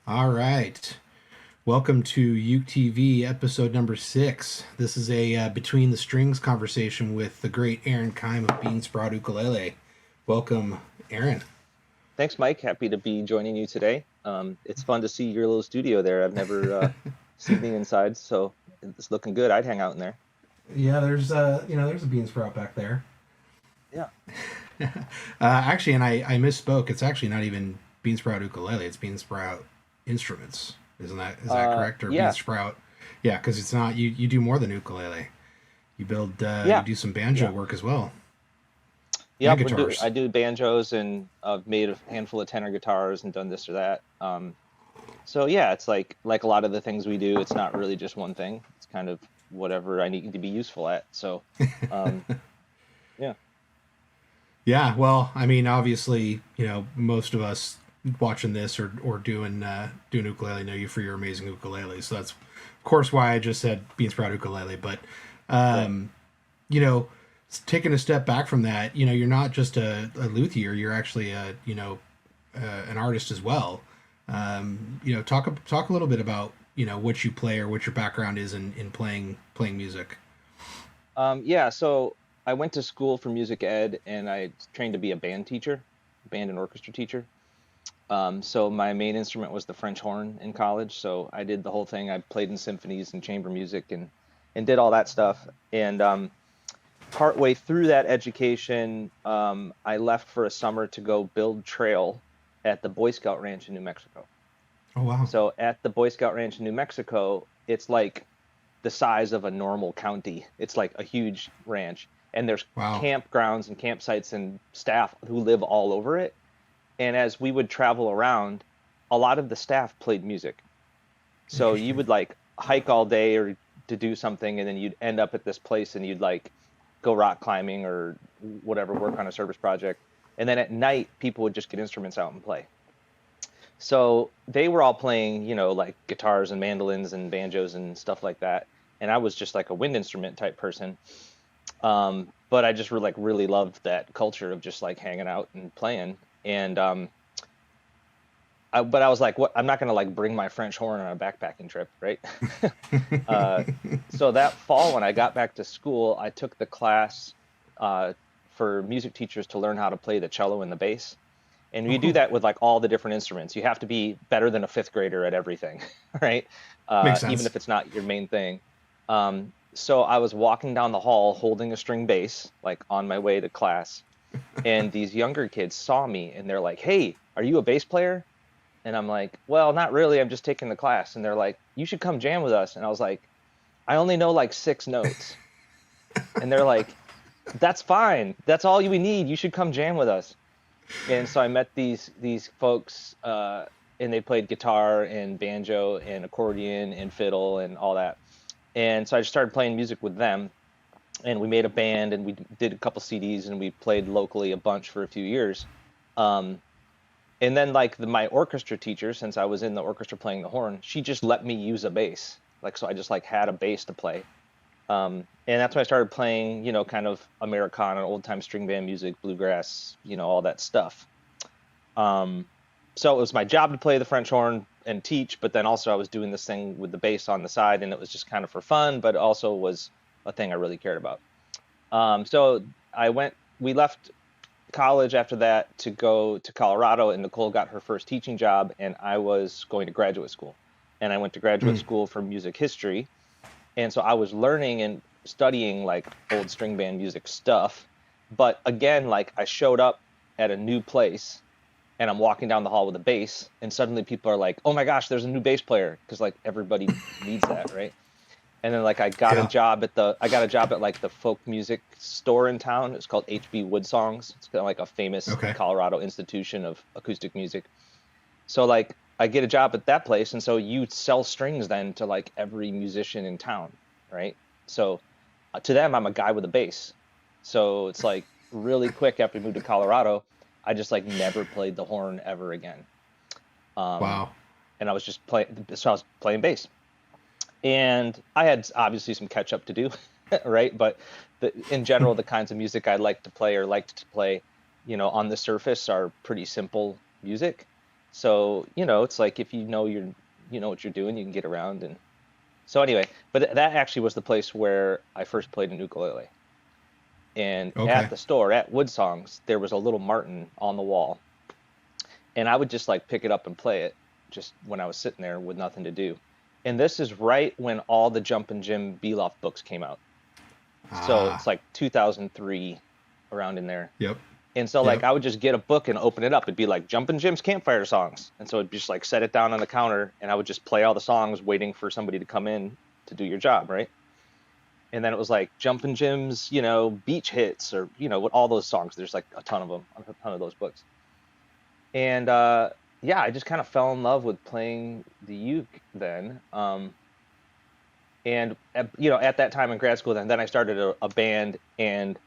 All right. Welcome to UkeTV episode number 6. This is a Between the Strings conversation with the great Aaron Keim of Beansprout Ukulele. Welcome, Aaron. Thanks, Mike. Happy to be joining you today. It's fun to see your little studio there. I've never seen the inside, so it's looking good. I'd hang out in there. Yeah, there's a Beansprout back there. Yeah. Actually, and I misspoke. It's actually not even Beansprout Ukulele. It's Beansprout Instruments. Is that correct? Or Yeah. Beansprout? Yeah, because it's not you do more than ukulele. You Yeah. do some banjo Yeah. work as well and Yep. guitars. I do banjos and I've made a handful of tenor guitars and done this or that. So yeah, it's like a lot of the things we do. It's not really just one thing. It's kind of whatever I need to be useful at. So um, yeah. Yeah, well, I mean, obviously, most of us watching this or doing ukulele know you for your amazing ukulele. So that's, of course, why I just said Beansprout ukulele. But, Right. um, you know, taking a step back from that, you're not just a luthier. You're actually an artist as well. Talk a little bit about what you play or what your background is in playing music. Yeah, so I went to school for music ed and I trained to be a band teacher, band and orchestra teacher. So my main instrument was the French horn in college. So I did the whole thing. I played in symphonies and chamber music and did all that stuff. And partway through that education, I left for a summer to go build trail at the Boy Scout Ranch in New Mexico. Oh wow, So at the Boy Scout Ranch in New Mexico, it's like the size of a normal county. It's like a huge ranch, and there's wow. campgrounds and campsites and staff who live all over it. And as we would travel around, a lot of the staff played music. So you Interesting. would like hike all day or to do something, and then you'd end up at this place and you'd like go rock climbing or whatever, work on a service project. And then at night, people would just get instruments out and play. So they were all playing, like guitars and mandolins and banjos and stuff like that. And I was just like a wind instrument type person. But I just really loved that culture of just like hanging out and playing. And but I was like, what? I'm not gonna like bring my French horn on a backpacking trip, right? uh, so that fall when I got back to school, I took the class uh, for music teachers to learn how to play the cello and the bass. And Oh you do cool. that with like all the different instruments. You have to be better than a fifth grader at everything, right? Makes Even sense. if it's not your main thing. So I was walking down the hall holding a string bass, like on my way to class, and these younger kids saw me and they're like, "Hey, are you a bass player?" And I'm like, "Well, not really. I'm just taking the class." And they're like, "You should come jam with us." And I was like, "I only know like 6 notes." And they're like, "That's fine. That's all we need. You should come jam with us." And so I met these folks, and they played guitar and banjo and accordion and fiddle and all that. And so I just started playing music with them, and we made a band and we did a couple CDs and we played locally a bunch for a few years. Um, and then like my orchestra teacher, since I was in the orchestra playing the horn, she just let me use a bass. Like so, I just like had a bass to play. And that's when I started playing, kind of Americana, old time string band music, bluegrass, all that stuff. Um, so it was my job to play the French horn and teach, but then also I was doing this thing with the bass on the side, and it was just kind of for fun, but also was a thing I really cared about. So we left college after that to go to Colorado, and Nicole got her first teaching job, and I was going to graduate school. And I went to graduate Mm. school for music history. And so I was learning and studying like old string band music stuff. But again, like I showed up at a new place and I'm walking down the hall with a bass, and suddenly people are like, "Oh my gosh, there's a new bass player," because like everybody needs that, right? And then like Yeah. I got a job at like the folk music store in town. It's called HB Wood Songs. It's kind of like a famous Okay. Colorado institution of acoustic music. So like I get a job at that place, and so you sell strings then to like every musician in town, right? So to them, I'm a guy with a bass. So it's like really quick after we moved to Colorado, I just like never played the horn ever again. Um, Wow. and I was just playing, so I was playing bass, and I had obviously some catch up to do, right? But in general, the kinds of music I like to play or liked to play, on the surface are pretty simple music. So, it's like if you know what you're doing, you can get around. And so anyway, but that actually was the place where I first played an ukulele. And at Okay. the store, at Wood Songs, there was a little Martin on the wall. And I would just like pick it up and play it just when I was sitting there with nothing to do. And this is right when all the Jumpin' Jim Beloff books came out. So it's Ah. like 2003, around in there. Yep. And so like Yep. I would just get a book and open it up. It'd be like Jumpin' Jim's Campfire Songs. And so it'd just like set it down on the counter and I would just play all the songs waiting for somebody to come in to do your job, right? And then it was like Jumpin' Jim's, beach hits or, what all those songs. There's like a ton of them, a ton of those books. And yeah, I just kind of fell in love with playing the uke then. And at that time in grad school, then I started a band, and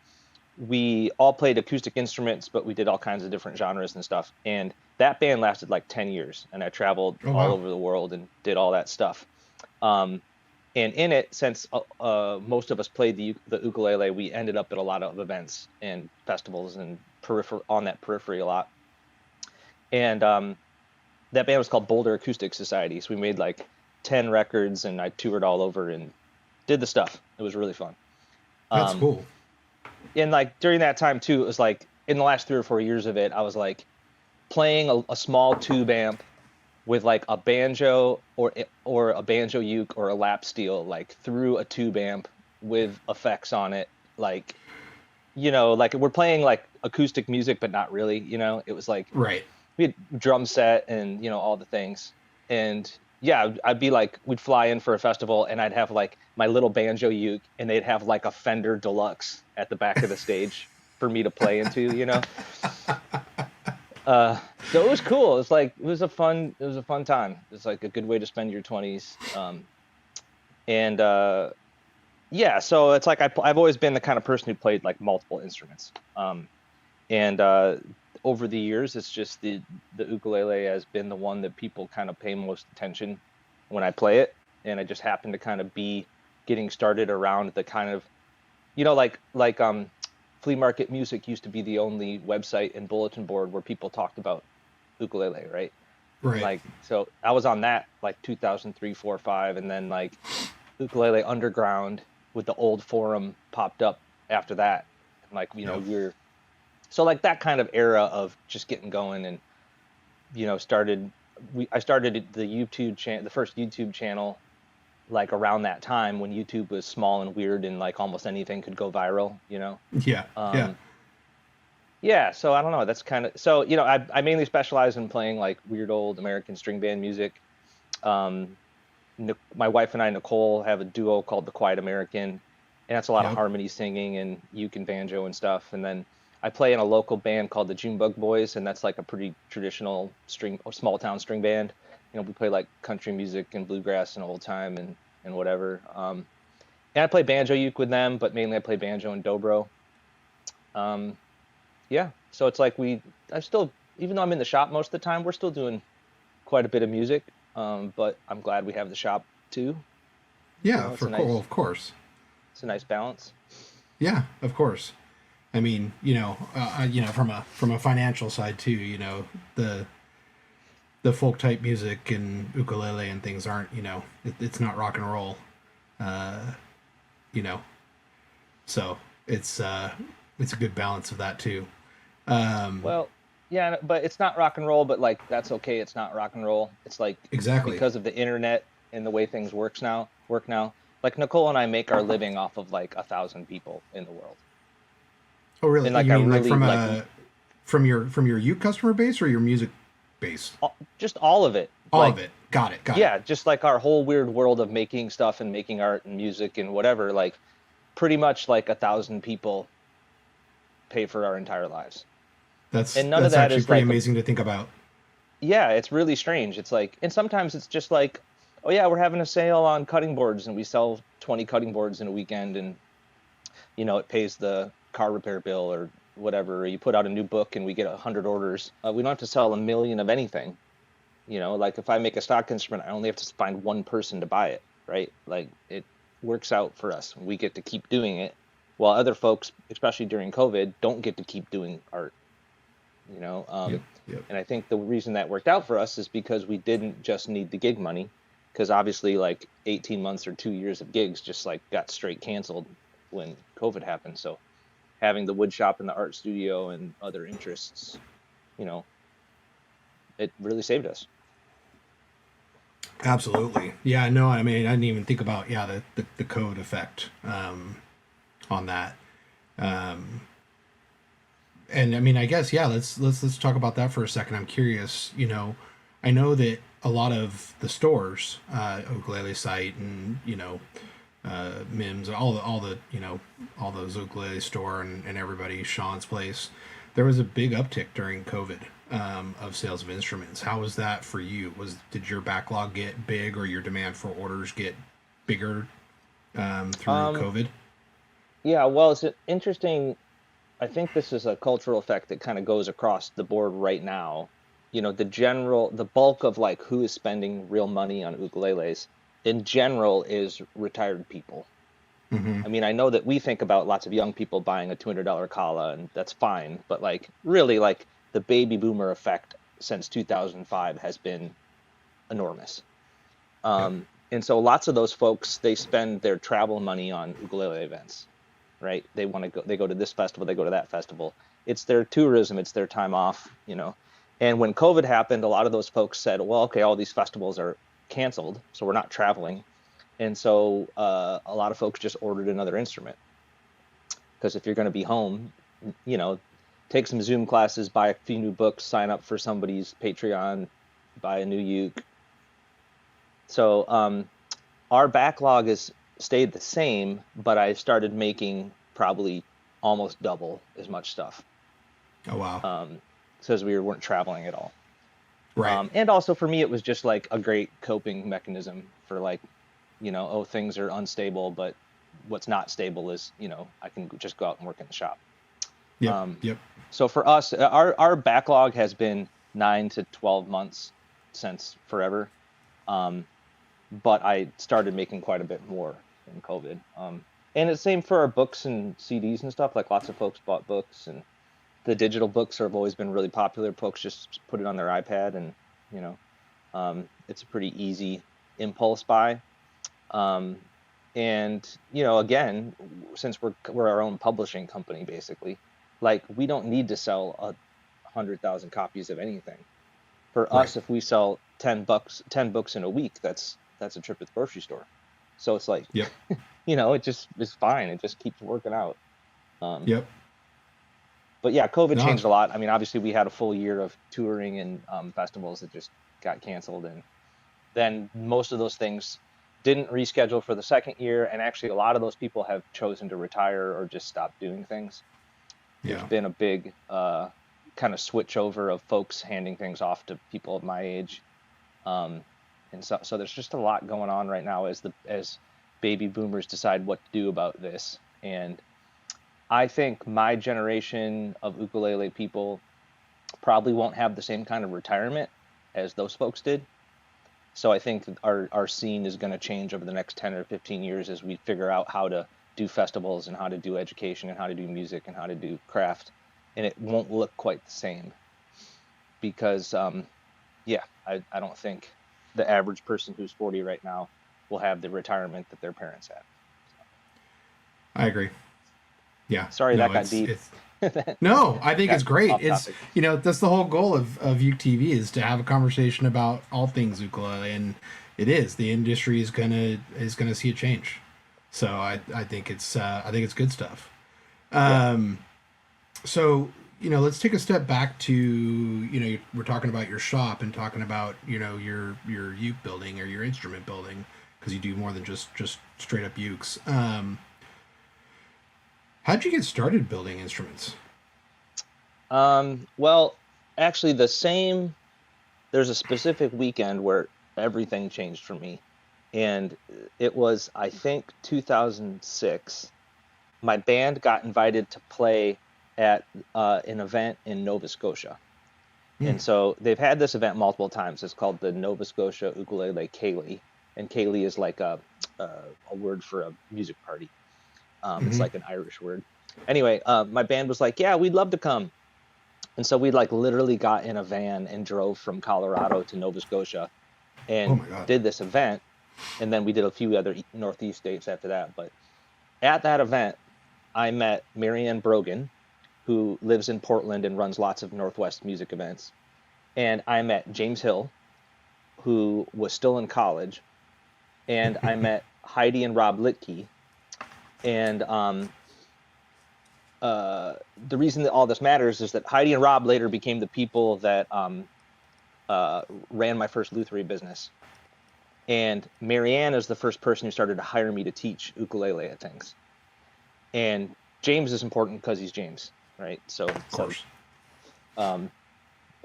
we all played acoustic instruments, but we did all kinds of different genres and stuff. And that band lasted like 10 years, and I traveled Oh all wow. over the world and did all that stuff. Um, and in it, since most of us played the ukulele, we ended up at a lot of events and festivals and on that periphery a lot. And that band was called Boulder Acoustic Society. So we made like 10 records, and I toured all over and did the stuff. It was really fun. That's Um, cool. and like during that time too, it was like in the last 3 or 4 years of it, I was like playing a small tube amp with like a banjo or a banjo uke or a lap steel, like through a tube amp with effects on it. Like, like we're playing like acoustic music, but not really, it was like Right. we had drum set and all the things. And yeah, I'd be like, we'd fly in for a festival and I'd have like my little banjo uke and they'd have like a Fender Deluxe at the back of the stage for me to play into. So it was cool. It was a fun time. It was like a good way to spend your 20s. And yeah, so it's like I've always been the kind of person who played like multiple instruments. And over the years, it's just the ukulele has been the one that people kind of pay most attention when I play it, and I just happen to kind of be getting started around the kind of like flea market music used to be the only website and bulletin board where people talked about ukulele, right? Right. Like so I was on that like 2003, 4, 5, and then like ukulele underground with the old forum popped up after that. And like Yep. we were so like that kind of era of just getting going and started I started the YouTube channel, the first YouTube channel, like around that time when YouTube was small and weird and like almost anything could go viral. Yeah. Yeah. um yeah, so I don't know, that's kind of so I mainly specialize in playing like weird old American string band music. um my wife and I, Nicole, have a duo called the Quiet American, and that's a lot of Yep. harmony singing and uke and banjo and stuff. And then I play in a local band called the Junebug Boys, and that's like a pretty traditional string or small town string band. We play like country music and bluegrass and old time and whatever. And I play banjo uke with them, but mainly I play banjo and dobro. Um, yeah, so it's like I still, even though I'm in the shop most of the time, we're still doing quite a bit of music. But I'm glad we have the shop too. Yeah. It's For a cool. nice Of course. it's a nice balance. Yeah. Of course. I mean, from a financial side too. The the folk type music and ukulele and things aren't. It's not rock and roll. Uh, you know, so it's a good balance of that too. Um, Well, yeah, but it's not rock and roll, but like that's okay. It's not rock and roll. It's like exactly. because of the internet and the way things work now. Like Nicole and I make our living off of like 1,000 people in the world. Oh, really? And like You I mean like really from like a from your youth customer base or your music base? just all of it. All of Like it. Got it. Got it. yeah, just like our whole weird world of making stuff and making art and music and whatever, like pretty much like 1,000 people pay for our entire lives. That's And none of that's that actually is pretty like amazing to think about. yeah, it's really strange. It's like, and sometimes it's just like, oh yeah, we're having a sale on cutting boards and we sell 20 cutting boards in a weekend, and it pays the car repair bill or whatever. Or you put out a new book and we get 100 orders. We don't have to sell a million of anything. Like if I make a stock instrument, I only have to find one person to buy it, right? Like it works out for us. We get to keep doing it while other folks, especially during COVID, don't get to keep doing art. Yep. Yep. And I think the reason that worked out for us is because we didn't just need the gig money, because obviously like 18 months or 2 years of gigs just like got straight canceled when COVID happened. So having the wood shop and the art studio and other interests, you know, it really saved us. Absolutely. Yeah. No. I mean, I didn't even think about the code effect on that. Um, and I mean, I guess let's talk about that for a second. I'm curious. I know that a lot of the stores, ukulele site, and Mims, all the all those ukulele store and everybody, Sean's place. There was a big uptick during COVID of sales of instruments. How was that for you? Did your backlog get big, or your demand for orders get bigger through Um, COVID? yeah, well, it's interesting. I think this is a cultural effect that kind of goes across the board right now. The bulk of like who is spending real money on ukuleles in general is retired people. Mm-hmm. I mean, I know that we think about lots of young people buying a $200 Kala, and that's fine, but like really, like the baby boomer effect since 2005 has been enormous. Yep. And so lots of those folks, they spend their travel money on ukulele events, right? They want to go, they go to this festival, they go to that festival. It's their tourism, it's their time off. And when COVID happened, a lot of those folks said, well, okay, all these festivals are canceled, so we're not traveling. And so a lot of folks just ordered another instrument because if you're going to be home, you know, take some Zoom classes, buy a few new books, sign up for somebody's Patreon, buy a new uke. So our backlog has stayed the same, but I started making probably almost double as much stuff Oh wow. because we weren't traveling at all. Right. And also for me, it was just like a great coping mechanism for like, oh, things are unstable, but what's not stable is, I can just go out and work in the shop. Yep. Um, Yep. so for us, our backlog has been 9 to 12 months since forever. Um, but I started making quite a bit more in COVID. And it's same for our books and CDs and stuff. Like lots of folks bought books, and the digital books have always been really popular. Folks just put it on their iPad, and you know, it's a pretty easy impulse buy. Um, and again, since we're our own publishing company, basically, like we don't need to sell 100,000 copies of anything. For Right. us, if we sell 10 books in a week, that's a trip to the grocery store. So it's like, Yep. it just is fine. It just keeps working out. Um, Yep. but yeah, COVID No. changed a lot. I mean, obviously we had a full year of touring and festivals that just got canceled, and then most of those things didn't reschedule for the second year. And actually, a lot of those people have chosen to retire or just stop doing things. There's Yeah. been a big kind of switch over of folks handing things off to people of my age. Um, and so there's just a lot going on right now as baby boomers decide what to do about this. And I think my generation of ukulele people probably won't have the same kind of retirement as those folks did. So I think our scene is going to change over the next 10 or 15 years as we figure out how to do festivals and how to do education and how to do music and how to do craft. And it won't look quite the same because yeah, I don't think the average person who's 40 right now will have the retirement that their parents had. I agree. Yeah. Sorry, No, that got it's deep. it's no, I think Got it's great. off It's topic. that's the whole goal of UkeTV is to have a conversation about all things ukulele, and it is the industry is gonna see a change. So I think it's good stuff. Yeah. Um, so let's take a step back to we're talking about your shop and talking about your uke building or your instrument building because you do more than just straight up ukes. How'd you get started building instruments? Well, actually, there's a specific weekend where everything changed for me. And it was, I think, 2006. My band got invited to play at an event in Nova Scotia. Hmm. And so they've had this event multiple times. It's called the Nova Scotia Ukulele Ceilidh, and ceilidh is like a word for a music party. It's Mm-hmm. like an Irish word. Anyway, my band was like, "Yeah, we'd love to come." And so we like literally got in a van and drove from Colorado to Nova Scotia Oh and my God. did this event. And then we did a few other Northeast states after that. But at that event, I met Marianne Brogan, who lives in Portland and runs lots of Northwest music events. And I met James Hill, who was still in college. And I met Heidi and Rob Litke. And the reason that all this matters is that Heidi and Rob later became the people that ran my first lutherie business. And Marianne is the first person who started to hire me to teach ukulele at things. And James is important because he's James, right? So Of it's like course.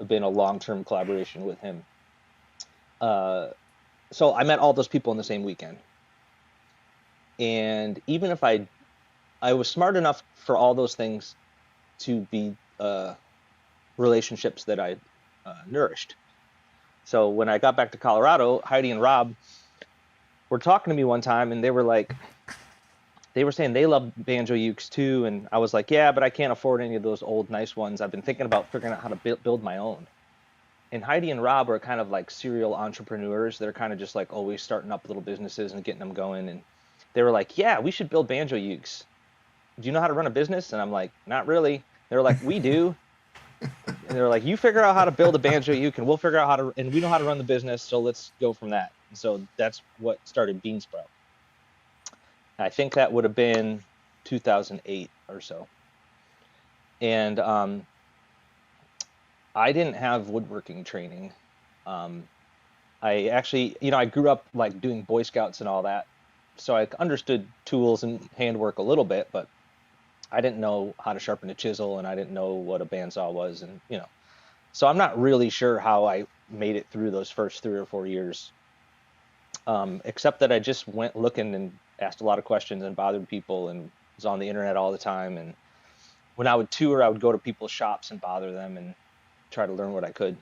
been a long-term collaboration with him. Uh, so I met all those people in the same weekend. And even if I was smart enough for all those things to be relationships that I nourished. So when I got back to Colorado, Heidi and Rob were talking to me one time, and they were saying they love banjo ukes too, and I was like, yeah, but I can't afford any of those old nice ones. I've been thinking about figuring out how to build my own. And Heidi and Rob are kind of like serial entrepreneurs. They're kind of just like always starting up little businesses and getting them going. And they were like, yeah, we should build banjo ukes. Do you know how to run a business? And I'm like, not really. They were like, we do. And they're like, you figure out how to build a banjo uke, and we'll figure out how to, and we know how to run the business, so let's go from that. And so that's what started Beansprout. I think that would have been 2008 or so. And I didn't have woodworking training. Um, I actually, I grew up like doing Boy Scouts and all that, so I understood tools and handwork a little bit, but I didn't know how to sharpen a chisel, and I didn't know what a bandsaw was, and so I'm not really sure how I made it through those first 3 or 4 years, except that I just went looking and asked a lot of questions and bothered people and was on the internet all the time. And when I would tour, I would go to people's shops and bother them and try to learn what I could.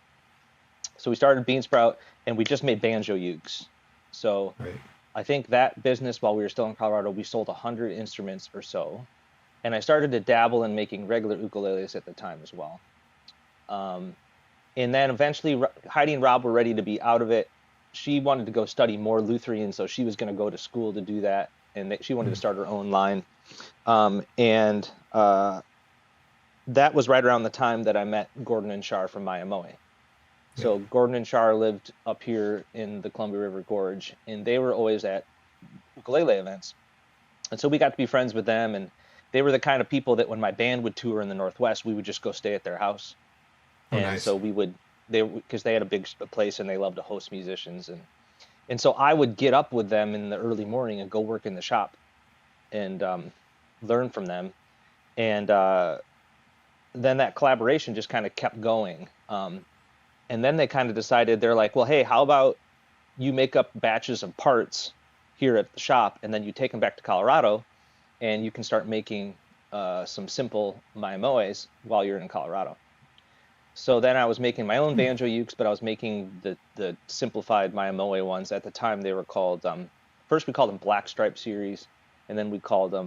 So we started Beansprout, and we just made banjo ukes. So Right. I think that business, while we were still in Colorado, we sold 100 instruments or so. And I started to dabble in making regular ukuleles at the time as well. Um, and then eventually Heidi and Rob were ready to be out of it. She wanted to go study more Lutheran, so she was going to go to school to do that, and she wanted to start her own line. And that was right around the time that I met Gordon and Char from Mya-Moe. Yep. So Gordon and Char lived up here in the Columbia River Gorge, and they were always at ukulele events. And so we got to be friends with them, and they were the kind of people that when my band would tour in the Northwest, we would just go stay at their house. Oh, And nice. so because they had a big place and they loved to host musicians. And so I would get up with them in the early morning and go work in the shop and learn from them. And then that collaboration just kind of kept going. And then they kind of decided, they're like, well, hey, how about you make up batches of parts here at the shop, and then you take them back to Colorado, and you can start making some simple Mya-Moes while you're in Colorado. So then I was making my own banjo ukes, but I was making the simplified Mya-Moe ones. At the time, they were called, first we called them Black Stripe series, and then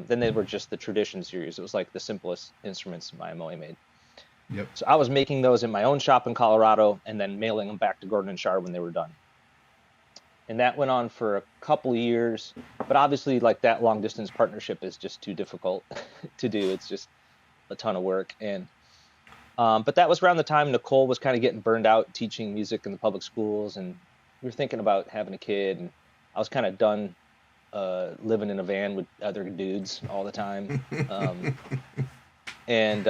then they were just the Tradition series. It was like the simplest instruments Mya-Moe made. Yep. So I was making those in my own shop in Colorado and then mailing them back to Gordon and Char when they were done. And that went on for a couple of years, but obviously like that long distance partnership is just too difficult to do. It's just a ton of work. And but that was around the time Nicole was kind of getting burned out teaching music in the public schools, and we were thinking about having a kid, and I was kind of done living in a van with other dudes all the time. And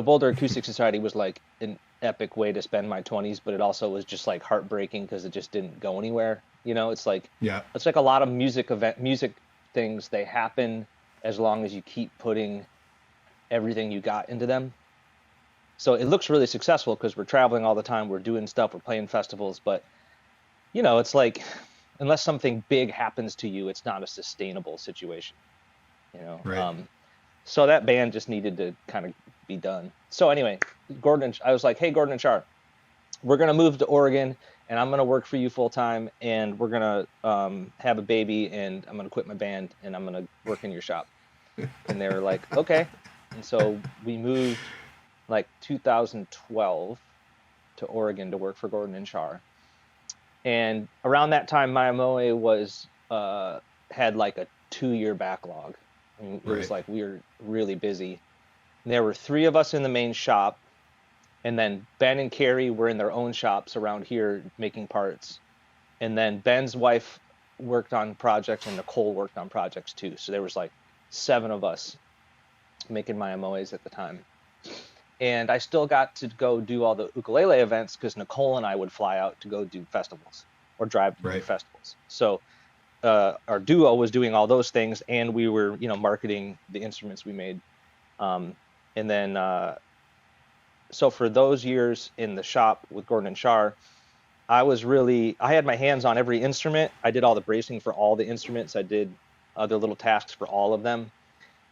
Boulder Acoustic Society was like an epic way to spend my 20s, but it also was just like heartbreaking because it just didn't go anywhere. It's like Yeah. a lot of music things. They happen as long as you keep putting everything you got into them. So it looks really successful because we're traveling all the time, we're doing stuff, we're playing festivals, but it's like unless something big happens to you, it's not a sustainable situation. Right. So that band just needed to kind of be done. So anyway, I was like, hey, Gordon and Char, we're going to move to Oregon, and I'm going to work for you full time, and we're going to have a baby, and I'm going to quit my band, and I'm going to work in your shop. And they were like, okay. And so we moved like 2012 to Oregon to work for Gordon and Char. And around that time, Mya-Moe was had like a 2-year backlog. I mean, it was Right. like we were really busy. And there were 3 of us in the main shop, and then Ben and Carrie were in their own shops around here making parts. And then Ben's wife worked on projects, and Nicole worked on projects too. So there was like 7 of us making Mya-Moes at the time. And I still got to go do all the ukulele events because Nicole and I would fly out to go do festivals or drive to do Right. festivals. So our duo was doing all those things, and we were, marketing the instruments we made. Um, and then, so for those years in the shop with Gordon and Char, I had my hands on every instrument. I did all the bracing for all the instruments. I did other little tasks for all of them.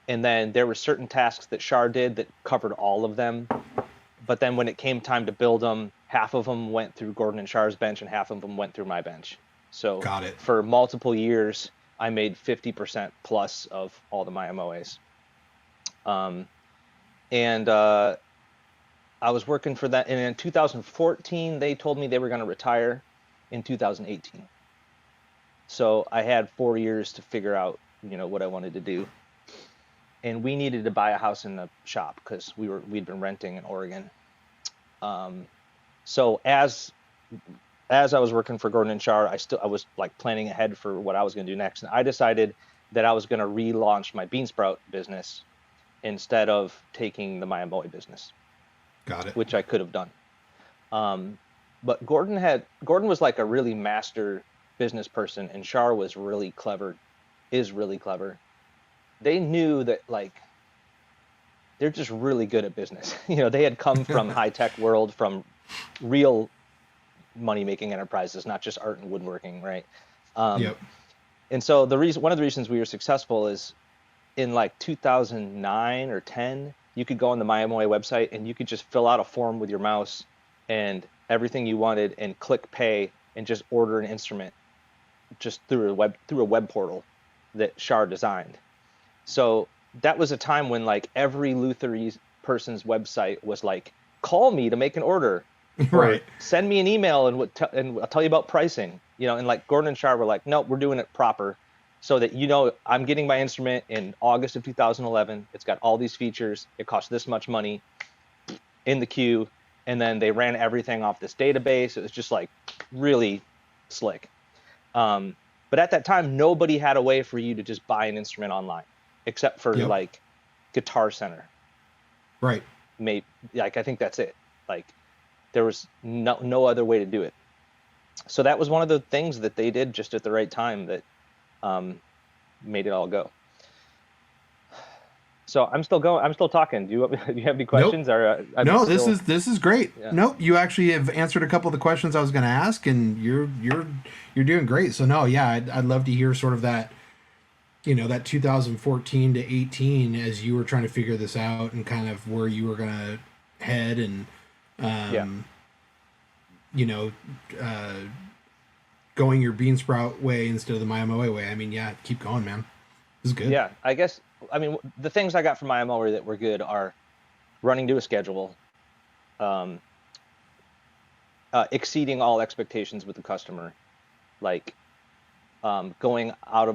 And then there were certain tasks that Char did that covered all of them. But then when it came time to build them, half of them went through Gordon and Char's bench and half of them went through my bench. So Got it. for multiple years, I made 50% plus of all the Mya-Moes. Um, and I was working for that. And in 2014, they told me they were going to retire in 2018. So I had 4 years to figure out, what I wanted to do. And we needed to buy a house in the shop because we'd been renting in Oregon. So as I was working for Gordon and Char, I was like planning ahead for what I was going to do next, and I decided that I was going to relaunch my Beansprout business instead of taking the Mya-Moe business, Got it. which I could have done. But Gordon was like a really master business person, and Char was really clever, is really clever. They knew that like they're just really good at business. They had come from high tech world, from real money making enterprises, not just art and woodworking, right? Um, Yep. and so one of the reasons we were successful is in like 2009 or 10, you could go on the Mya-Moe website and you could just fill out a form with your mouse and everything you wanted and click pay and just order an instrument just through a web portal that Char designed. So that was a time when like every Luther person's website was like, call me to make an order or Right. send me an email and I'll tell you about pricing, and like Gordon and Char were like, nope, we're doing it proper so that, I'm getting my instrument in August of 2011. It's got all these features. It costs this much money in the queue. And then they ran everything off this database. It was just like really slick. But at that time, nobody had a way for you to just buy an instrument online, except for Yep. like Guitar Center. Right. Maybe like I think that's it. Like there was no other way to do it. So that was one of the things that they did just at the right time that um, made it all go. So I'm still going. I'm still talking. Do you have any Nope. questions? Or I'm No, still this is great. yeah. Nope, you actually have answered a couple of the questions I was going to ask, and you're doing great. So no, yeah, I'd love to hear sort of that, that 2014 to 18 as you were trying to figure this out and kind of where you were going to head and Yeah. um, you know uh, going your Beansprout way instead of the Mya-Moe way. I mean, yeah, keep going, man. This is good. Yeah. I guess I mean the things I got from Mya-Moe that were good are running to a schedule, um, exceeding all expectations with the customer, like going out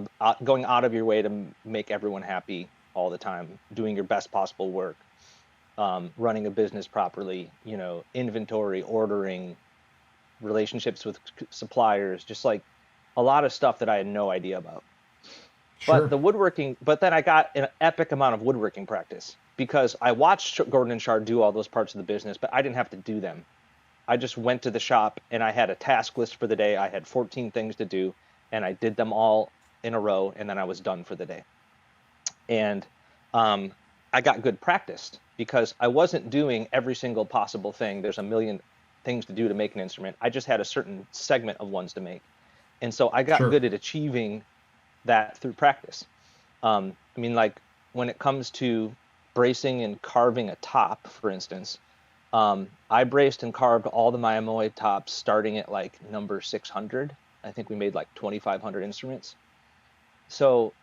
of your way to make everyone happy all the time, doing your best possible work, running a business properly, inventory, ordering, relationships with suppliers, just like a lot of stuff that I had no idea about. Sure. But then I got an epic amount of woodworking practice because I watched Gordon and Char do all those parts of the business, but I didn't have to do them. I just went to the shop and I had a task list for the day. I had 14 things to do and I did them all in a row and then I was done for the day. And um, I got good practice because I wasn't doing every single possible thing. There's a million things to do to make an instrument. I just had a certain segment of ones to make. And so I got Sure. good at achieving that through practice. I mean, like when it comes to bracing and carving a top, for instance, I braced and carved all the Mya-Moe tops starting at like number 600. I think we made like 2,500 instruments. So,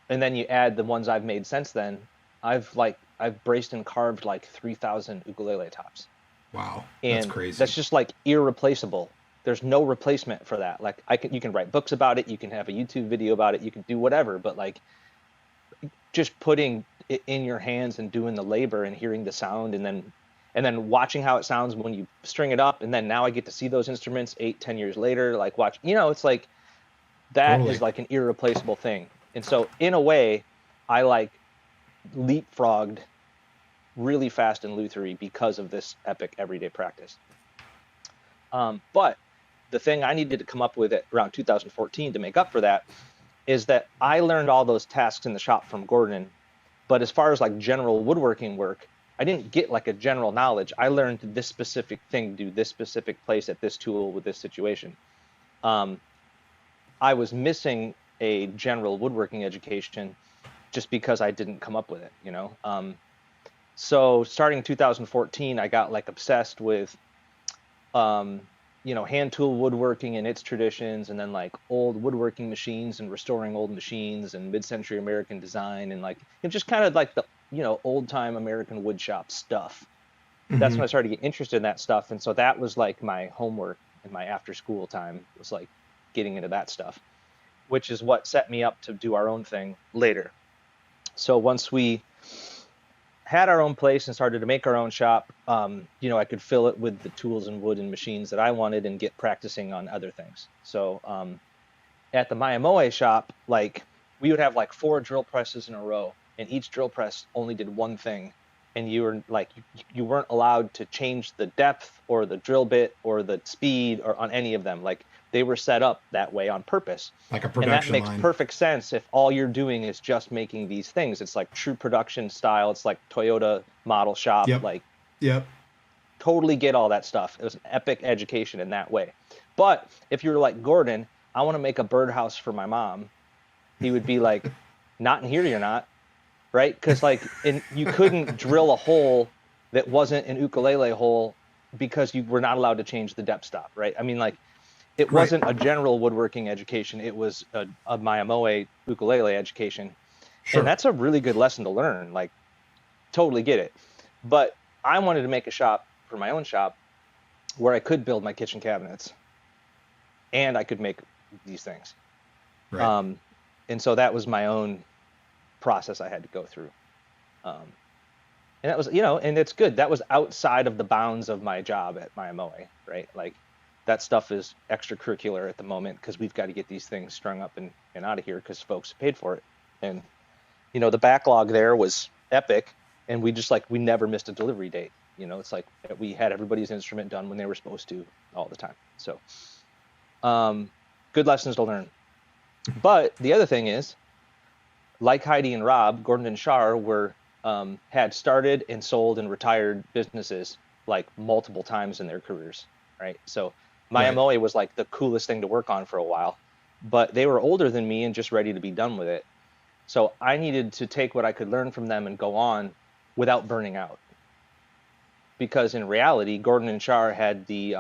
and then you add the ones I've made since then. I've braced and carved like 3,000 ukulele tops, Wow, that's and that's crazy. just like irreplaceable. There's no replacement for that. Like you can write books about it, you can have a YouTube video about it, you can do whatever, but like just putting it in your hands and doing the labor and hearing the sound, and then watching how it sounds when you string it up, and then now I get to see those instruments 8, 10 years later, like watch, it's like that is Totally. like an irreplaceable thing. And so in a way, I like leapfrogged really fast in lutherie because of this epic everyday practice. But the thing I needed to come up with at around 2014 to make up for that is that I learned all those tasks in the shop from Gordon. But as far as like general woodworking work, I didn't get like a general knowledge. I learned this specific thing, do this specific place at this tool with this situation. Um, I was missing a general woodworking education just because I didn't come up with it. So starting in 2014, I got like obsessed with hand tool woodworking and its traditions, and then like old woodworking machines and restoring old machines and mid-century American design, and like it's just kind of like the old time American wood shop stuff. That's Hmm. when I started to get interested in that stuff, and so that was like my homework in my after school time, was like getting into that stuff, which is what set me up to do our own thing later. So once we had our own place and started to make our own shop, I could fill it with the tools and wood and machines that I wanted and get practicing on other things. So at the Mya-Moe shop, like we would have like 4 drill presses in a row, and each drill press only did one thing. And you were like, you weren't allowed to change the depth or the drill bit or the speed or on any of them. Like they were set up that way on purpose. Like a And that production makes line. perfect sense if all you're doing is just making these things. It's like true production style. It's like Toyota model shop, Yep. like Yep. totally get all that stuff. It was an epic education in that way. But if you were like Gordon, I want to make a birdhouse for my mom, he would be like, not in here, you're not, right? Because you couldn't drill a hole that wasn't an ukulele hole because you were not allowed to change the depth stop, right? I mean, like it Right. wasn't a general woodworking education; it was a Mya-Moe ukulele education, and Sure. that's a really good lesson to learn. Like, totally get it. But I wanted to make a shop for my own shop where I could build my kitchen cabinets and I could make these things. Right. Um, and so that was my own process I had to go through. Um, and that was, and it's good. That was outside of the bounds of my job at Mya-Moe, right? Like that stuff is extracurricular at the moment because we've got to get these things strung up and out of here because folks paid for it. And, the backlog there was epic. And we never missed a delivery date. It's like we had everybody's instrument done when they were supposed to all the time. So, um, good lessons to learn. But the other thing is, like Heidi and Rob, Gordon and Char had started and sold and retired businesses like multiple times in their careers, right? So Right. Mya-Moe was like the coolest thing to work on for a while, but they were older than me and just ready to be done with it. So I needed to take what I could learn from them and go on without burning out. Because in reality, Gordon and Char had the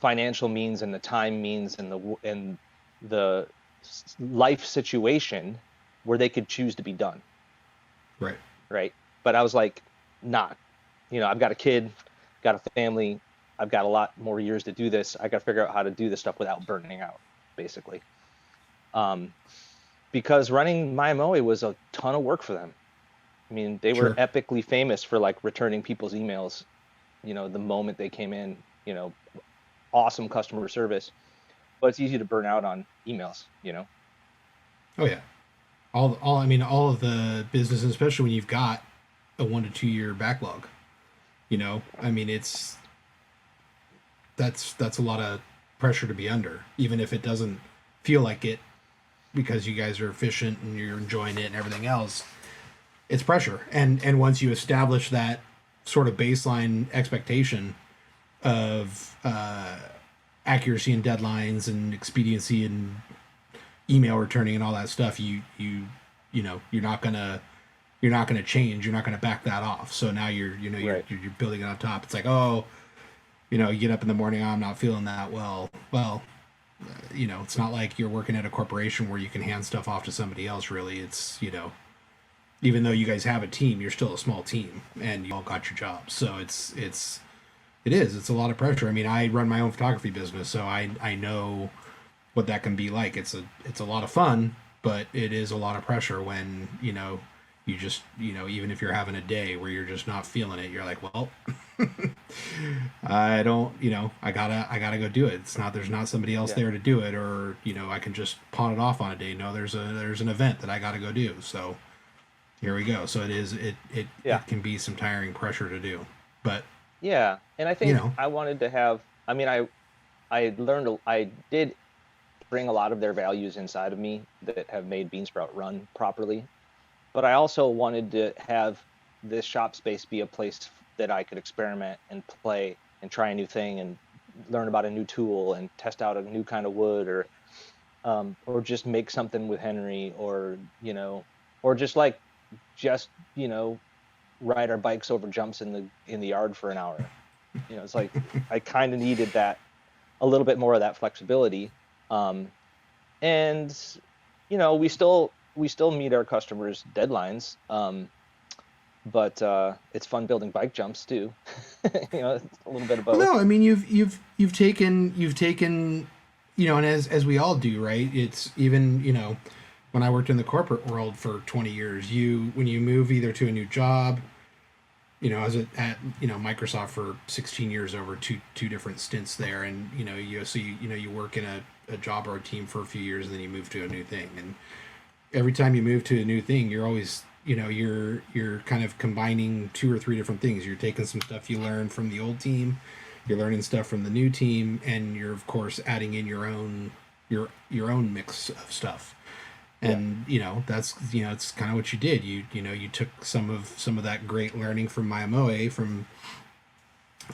financial means and the time means and the life situation where they could choose to be done, Right. right? But I was like, not. I've got a kid, got a family, I've got a lot more years to do this. I got to figure out how to do this stuff without burning out, basically. Um, because running Mya-Moe was a ton of work for them. I mean, they were Sure. epically famous for like returning people's emails, the moment they came in, awesome customer service, but it's easy to burn out on emails. Oh yeah. I mean, all of the businesses, especially when you've got a 1 to 2 year backlog. I mean, that's a lot of pressure to be under, even if it doesn't feel like it, because you guys are efficient and you're enjoying it and everything else. It's pressure, and once you establish that sort of baseline expectation of accuracy and deadlines and expediency and email returning and all that stuff, you're not gonna change. You're not gonna back that off. So now Right. you're building it on top. It's like, oh, you get up in the morning, oh, I'm not feeling that well. Well, it's not like you're working at a corporation where you can hand stuff off to somebody else. Really, it's even though you guys have a team, you're still a small team, and you all got your jobs. So it's a lot of pressure. I mean, I run my own photography business, so I know what that can be like. It's a lot of fun, but it is a lot of pressure when you just even if you're having a day where you're just not feeling it, you're like, well, I don't, I gotta go do it. There's not somebody else Yeah. there to do it, or I can just pawn it off on a day. No, there's an event that I gotta go do. So here we go. So Yeah. it can be some tiring pressure to do, but Yeah. And I you think know, I wanted to have, I mean, I learned, I did bring a lot of their values inside of me that have made Beansprout run properly. But I also wanted to have this shop space be a place that I could experiment and play and try a new thing and learn about a new tool and test out a new kind of wood, or just make something with Henry, or just like just ride our bikes over jumps in the yard for an hour. It's like I kind of needed that, a little bit more of that flexibility. Um, and we still meet our customers' deadlines. But it's fun building bike jumps too. It's a little bit of well, both. no, I mean you've taken, and as we all do, right? It's even when I worked in the corporate world for 20 years, when you move either to a new job, I was at Microsoft for 16 years over two different stints there, and you work in a job or a team for a few years, and then you move to a new thing, and every time you move to a new thing, you're always you're kind of combining two or three different things. You're taking some stuff you learned from the old team, you're learning stuff from the new team, and you're of course adding in your own mix of stuff. Yeah, And that's it's kind of what you did. You took some of that great learning from Mya-Moe from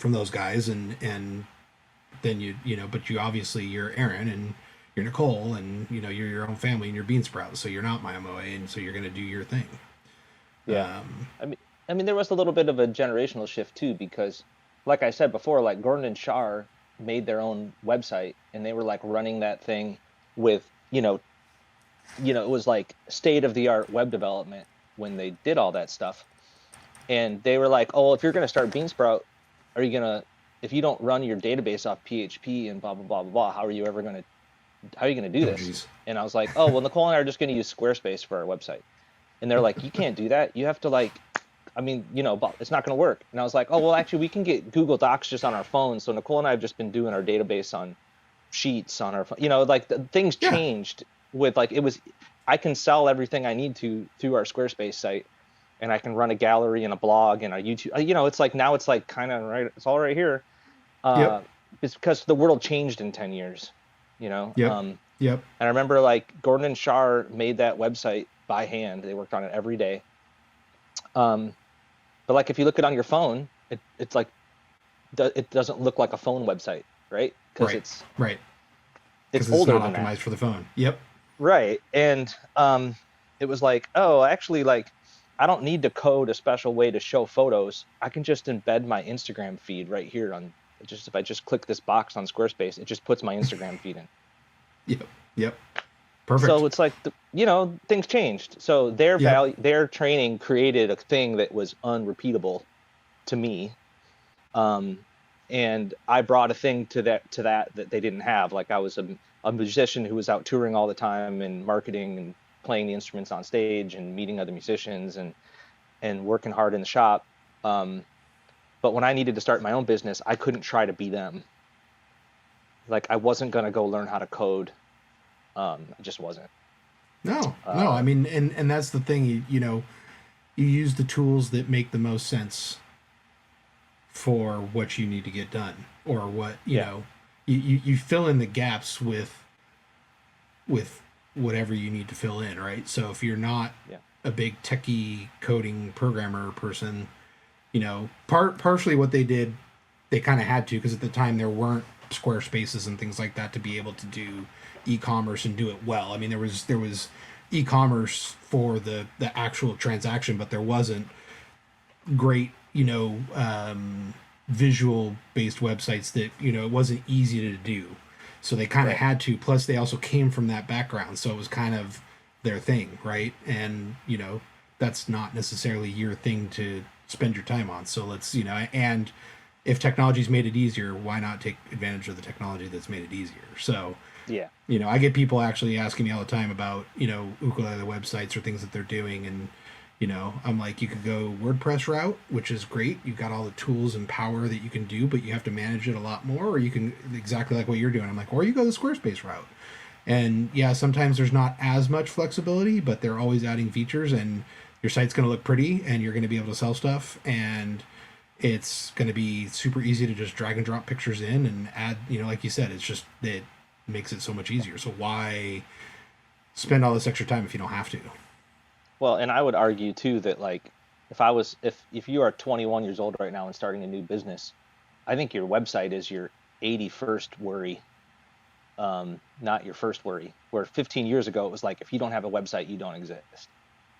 those guys, and then but you're Aaron, and you're Nicole, and you're your own family, and you're Beansprout, so you're not Mya-Moe, and so you're gonna do your thing. yeah. I mean, there was a little bit of a generational shift too, because, like I said before, like Gordon and Char made their own website, and they were like running that thing with, it was like state of the art web development when they did all that stuff. And they were like, "Oh, if you're going to start Beansprout, are you going to, if you don't run your database off PHP and blah, blah, blah, blah, blah, how are you going to do Oh this?" geez. And I was like, "Oh, well, Nicole and I are just going to use Squarespace for our website." And they're like, "You can't do that. You have to but it's not going to work." And I was like, "Oh, well, actually, we can get Google Docs just on our phones." So Nicole and I have just been doing our database on Sheets on our phone. Things Yeah. changed with I can sell everything I need to through our Squarespace site, and I can run a gallery and a blog and a YouTube. It's like now it's like kind of right. It's all right here. Yep. Uh, it's because the world changed in 10 years. You know. Yep. Yep. And I remember like Gordon and Char made that website by hand. They worked on it every day. Um, but like if you look it on your phone, it's like it doesn't look like a phone website, right? Because Right. it's Right. it's Because it's older not than that. optimized for the phone. Yep. Right. And it was like, oh, actually, like, I don't need to code a special way to show photos. I can just embed my Instagram feed right here on just if I just click this box on Squarespace, it just puts my Instagram feed in. Yep. Yep. Perfect. So it's like, things changed. So their Yep. their training created a thing that was unrepeatable to me. Um, and I brought a thing to that they didn't have. Like I was a musician who was out touring all the time and marketing and playing the instruments on stage and meeting other musicians and working hard in the shop. Um, but when I needed to start my own business, I couldn't try to be them. Like I wasn't gonna go learn how to code. I just wasn't. No. No. I Uh, mean, and that's the thing. You use the tools that make the most sense for what you need to get done, or what yeah, you fill in the gaps with whatever you need to fill in, right? So if you're not yeah, a big techie coding programmer person, partially what they did, they kind of had to, because at the time there weren't Squarespaces and things like that to be able to do e-commerce and do it well. I mean, there was e-commerce for the actual transaction, but there wasn't great visual based websites that it wasn't easy to do. So they kind of Right. had to. Plus, they also came from that background, so it was kind of their thing, right? And that's not necessarily your thing to spend your time on. So let's and if technology's made it easier, why not take advantage of the technology that's made it easier? So Yeah. I get people actually asking me all the time about, ukulele websites or things that they're doing. And, I'm like, you could go WordPress route, which is great. You've got all the tools and power that you can do, but you have to manage it a lot more. Or you can, exactly like what you're doing. I'm like, or you go the Squarespace route. And yeah, sometimes there's not as much flexibility, but they're always adding features, and your site's going to look pretty and you're going to be able to sell stuff. And it's going to be super easy to just drag and drop pictures in and add, like you said, it's just, it makes it so much easier. So why spend all this extra time if you don't have to? Well, and I would argue too that like if you are 21 years old right now and starting a new business, I think your website is your 81st worry, not your first worry. Where 15 years ago it was like if you don't have a website, you don't exist.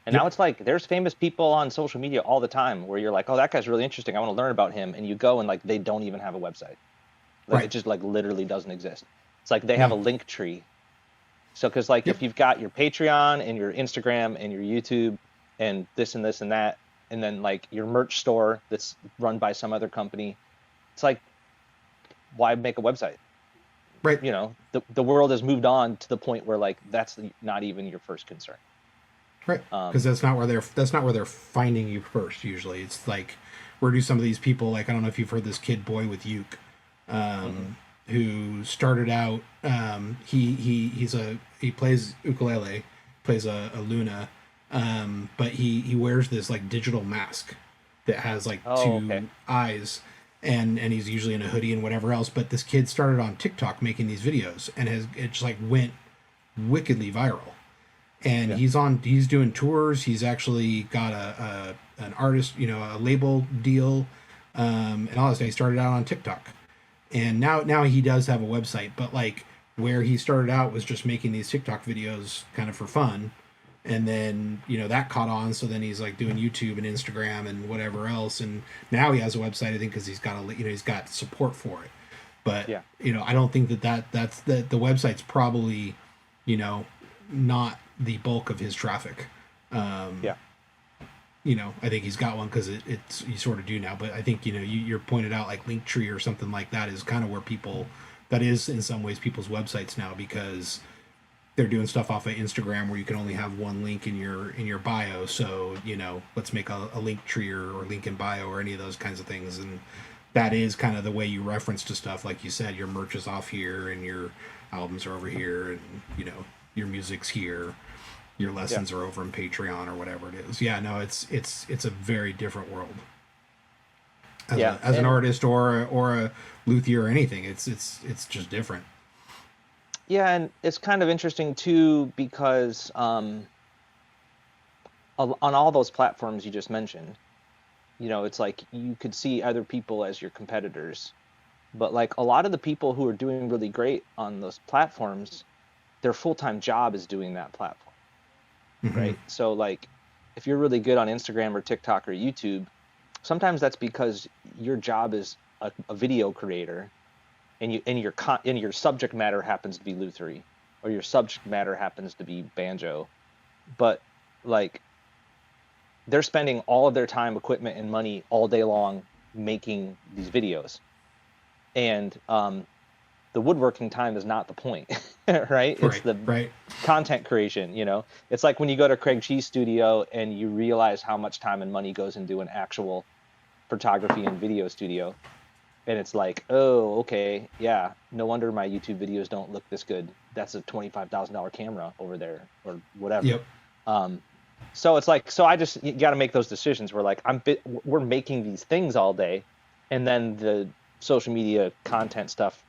And now Yep. it's like there's famous people on social media all the time where you're like, oh, that guy's really interesting. I want to learn about him. And you go and like they don't even have a website. Like Right. it just like literally doesn't exist. It's like they have a No. link tree. So because like Yep. if you've got your Patreon and your Instagram and your YouTube and this and that, and then like your merch store that's run by some other company, it's like why make a website? Right. The world has moved on to the point where like that's not even your first concern. Right. Because Um, that's not where they're finding you first. Usually, it's like where do some of these people, like, I don't know if you've heard this kid boy with uke, mm-mm. who started out. He plays ukulele, plays a Luna, but he wears this like digital mask that has like Oh, okay. two eyes, and he's usually in a hoodie and whatever else. But this kid started on TikTok making these videos, and it just like went wickedly viral. And Yeah. he's doing tours. He's actually got a an artist, a label deal, and all this. He started out on TikTok, and now he does have a website. But like where he started out was just making these TikTok videos kind of for fun, and then that caught on. So then he's like doing YouTube and Instagram and whatever else, and now he has a website. I think because he's got support for it. But Yeah. I don't think that's the website's probably you know not the bulk of his traffic. Um, Yeah. I think he's got one because it's you sort of do now. But I think you're pointed out like Linktree or something like that is kind of where people that is in some ways people's websites now because they're doing stuff off of Instagram where you can only have one link in your bio. So let's make a link tree or link in bio or any of those kinds of things. And that is kind of the way you reference to stuff. Like you said, your merch is off here and your albums are over here, and your music's here. Your Yeah. lessons are over in Patreon or whatever it is. Yeah, no, it's a very different world as Yeah. an And artist or a luthier or anything. It's just different. yeah, and it's kind of interesting too because on all those platforms you just mentioned, it's like you could see other people as your competitors. But like a lot of the people who are doing really great on those platforms, their full-time job is doing that platform, Hmm. right? So like if you're really good on Instagram or TikTok or YouTube, sometimes that's because your job is a video creator and your subject matter happens to be lutherie or your subject matter happens to be banjo. But like they're spending all of their time, equipment, and money all day long making these videos. And the woodworking time is not the point, right? It's Right, the right. content creation. It's like when you go to Craig Cheese studio and you realize how much time and money goes into an actual photography and video studio. And it's like, oh, okay, yeah, no wonder my YouTube videos don't look this good. That's a $25,000 camera over there or whatever. Yep. Um, so it's like, so I just you got to make those decisions. We're making these things all day, and then the social media content stuff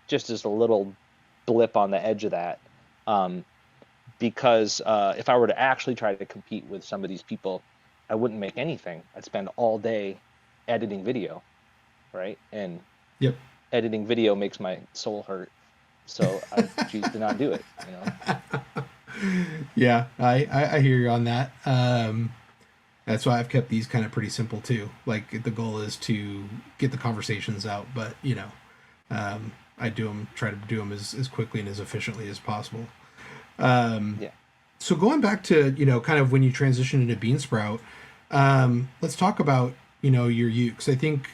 just is a little blip on the edge of that. Um, because if I were to actually try to compete with some of these people, I wouldn't make anything. I'd spend all day editing video, right? And Yep. editing video makes my soul hurt, so I choose to not do it. Yeah, I hear you on that. That's why I've kept these kind of pretty simple too. Like the goal is to get the conversations out, but I do them, try to do them as quickly and as efficiently as possible. Yeah. So going back to kind of when you transition into Beansprout, let's talk about your ukes. I think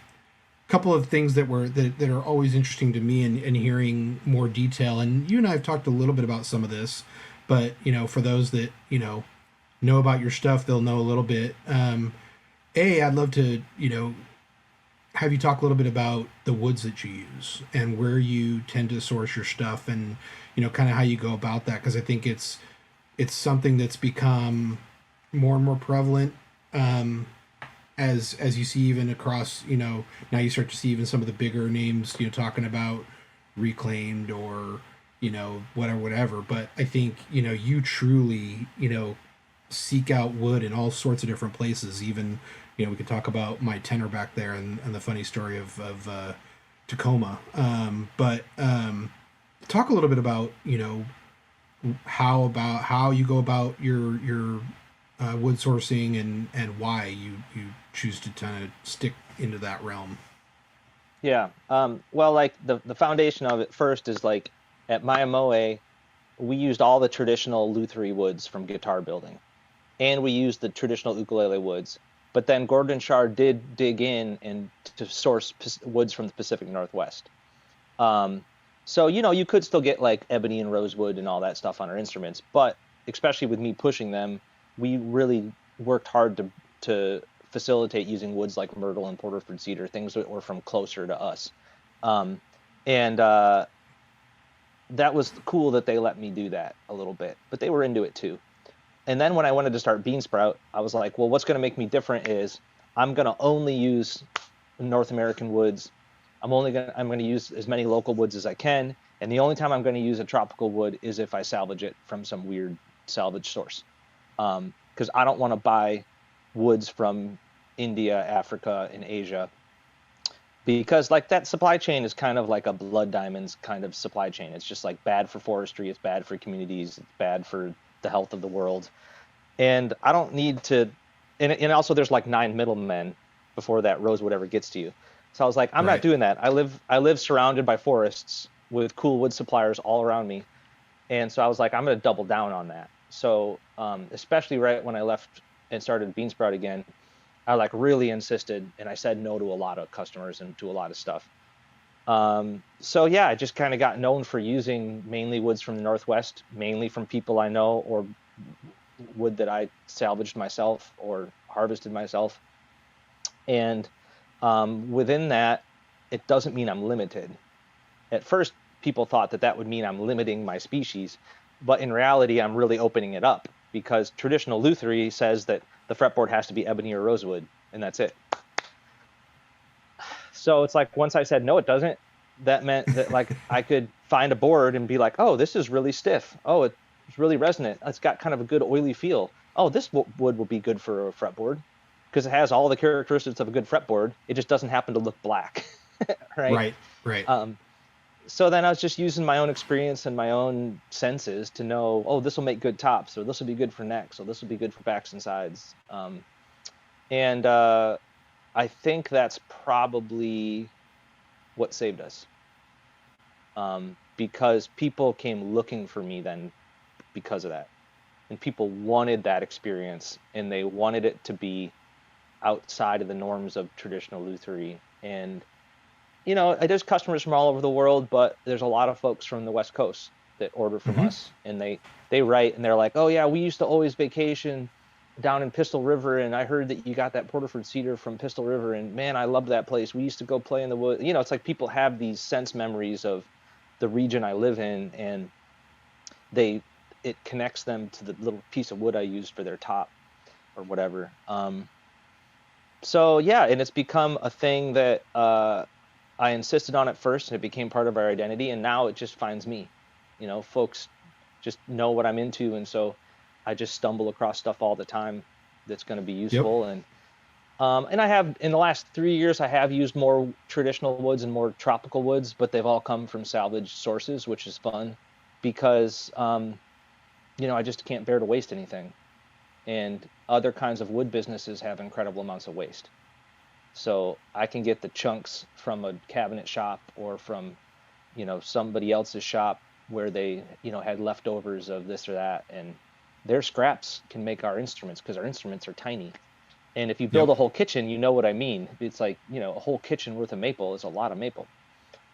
a couple of things that are always interesting to me and hearing more detail. And you and I have talked a little bit about some of this, but for those that know about your stuff, they'll know a little bit. I'd love to have you talk a little bit about the woods that you use and where you tend to source your stuff, and kind of how you go about that, because I think it's something that's become more and more prevalent, as you see even across now you start to see even some of the bigger names talking about reclaimed or whatever. But I think you truly seek out wood in all sorts of different places. Even we could talk about my tenor back there and the funny story of Tacoma. But talk a little bit about how you go about your wood sourcing, and why you choose to kind of stick into that realm. Yeah. Well, like the foundation of it first is like at Mya-Moe, we used all the traditional lutherie woods from guitar building, and we used the traditional ukulele woods. But then Gordon and Char did dig in and to source woods from the Pacific Northwest. Um, so you could still get like ebony and rosewood and all that stuff on our instruments, but especially with me pushing them, we really worked hard to facilitate using woods like myrtle and Porterford cedar, things that were from closer to us. Um, and that was cool that they let me do that a little bit, but they were into it too. And then when I wanted to start Beansprout, I was like, well, what's going to make me different is I'm going to only use North American woods. I'm going to use as many local woods as I can, and the only time I'm going to use a tropical wood is if I salvage it from some weird salvage source. Because I don't want to buy woods from India, Africa, and Asia, because like that supply chain is kind of like a blood diamonds kind of supply chain. It's just like bad for forestry, it's bad for communities, it's bad for the health of the world. And I don't need to, and also there's like nine middlemen before that rosewood ever gets to you. So I was like, I'm not Right. doing that. I live surrounded by forests with cool wood suppliers all around me. And so I was like, I'm going to double down on that. So especially right when I left and started Beansprout again, I like really insisted, and I said no to a lot of customers and to a lot of stuff. So yeah, I just kind of got known for using mainly woods from the Northwest, mainly from people I know, or wood that I salvaged myself or harvested myself. And within that, it doesn't mean I'm limited. At first, people thought that that would mean I'm limiting my species, but in reality, I'm really opening it up, because traditional lutherie says that the fretboard has to be ebony or rosewood, and that's it. So it's like once I said no, it doesn't. That meant that like I could find a board and be like, oh, this is really stiff. Oh, it's really resonant. It's got kind of a good oily feel. Oh, this wood will be good for a fretboard because it has all the characteristics of a good fretboard. It just doesn't happen to look black, right? Right. Right. Um, so then I was just using my own experience and my own senses to know, oh, this will make good tops, or this will be good for necks, or this will be good for backs and sides. And I think that's probably what saved us, because people came looking for me then because of that. And people wanted that experience, and they wanted it to be outside of the norms of traditional lutherie. And there's customers from all over the world, but there's a lot of folks from the West Coast that order from Mm-hmm. us, and they write and they're like, "Oh yeah, we used to always vacation down in Pistol River, and I heard that you got that Porterford cedar from Pistol River, and man, I loved that place. We used to go play in the woods." It's like people have these sense memories of the region I live in, and they it connects them to the little piece of wood I used for their top or whatever. So yeah, and it's become a thing that I insisted on at first, and it became part of our identity, and now it just finds me. Folks just know what I'm into, and so I just stumble across stuff all the time that's going to be Yep. useful. And I have in the last 3 years, I have used more traditional woods and more tropical woods, but they've all come from salvage sources, which is fun because I just can't bear to waste anything. And other kinds of wood businesses have incredible amounts of waste. So I can get the chunks from a cabinet shop or from somebody else's shop where they, had leftovers of this or that, and their scraps can make our instruments because our instruments are tiny. And if you build Yep. a whole kitchen, you know what I mean. It's like, a whole kitchen worth of maple is a lot of maple.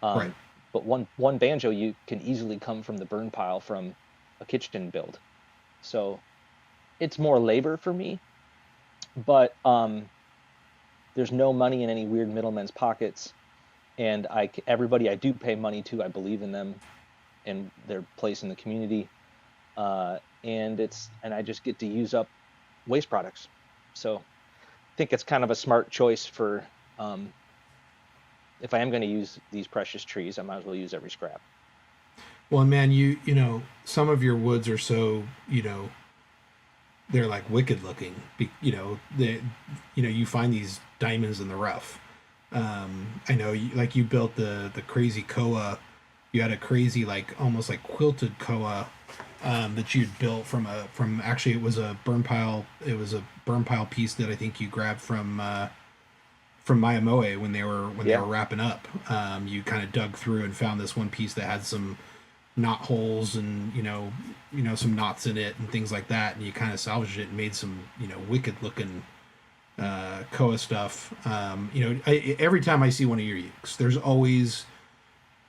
Right. But one banjo you can easily come from the burn pile from a kitchen build. So it's more labor for me, but there's no money in any weird middlemen's pockets. And everybody I do pay money to, I believe in them and their place in the community. And I just get to use up waste products. So I think it's kind of a smart choice for, if I am going to use these precious trees, I might as well use every scrap. Well, man, some of your woods are so, they're like wicked looking. You find these diamonds in the rough. I know, like you built the crazy koa. You had a crazy, like almost like quilted koa that you'd built from actually it was a burn pile. It was a burn pile piece that I think you grabbed from Mya-Moe when they were wrapping up. You kind of dug through and found this one piece that had some knot holes and some knots in it and things like that, and you kind of salvaged it and made some wicked looking koa stuff. Every time I see one of your ukes, there's always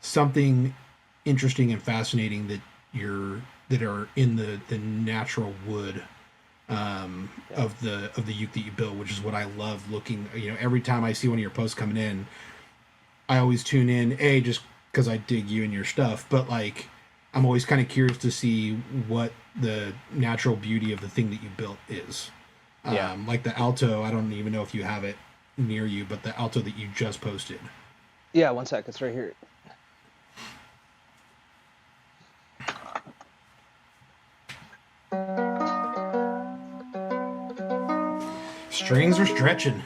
something interesting and fascinating that are in the natural wood of the uke that you build, which is what I love looking. Every time I see one of your posts coming in, I always tune in, just because I dig you and your stuff, but like I'm always kind of curious to see what the natural beauty of the thing that you built is. Yeah. Like the Alto, I don't even know if you have it near you, but the Alto that you just posted. Yeah, one sec, it's right here. Strings are stretching.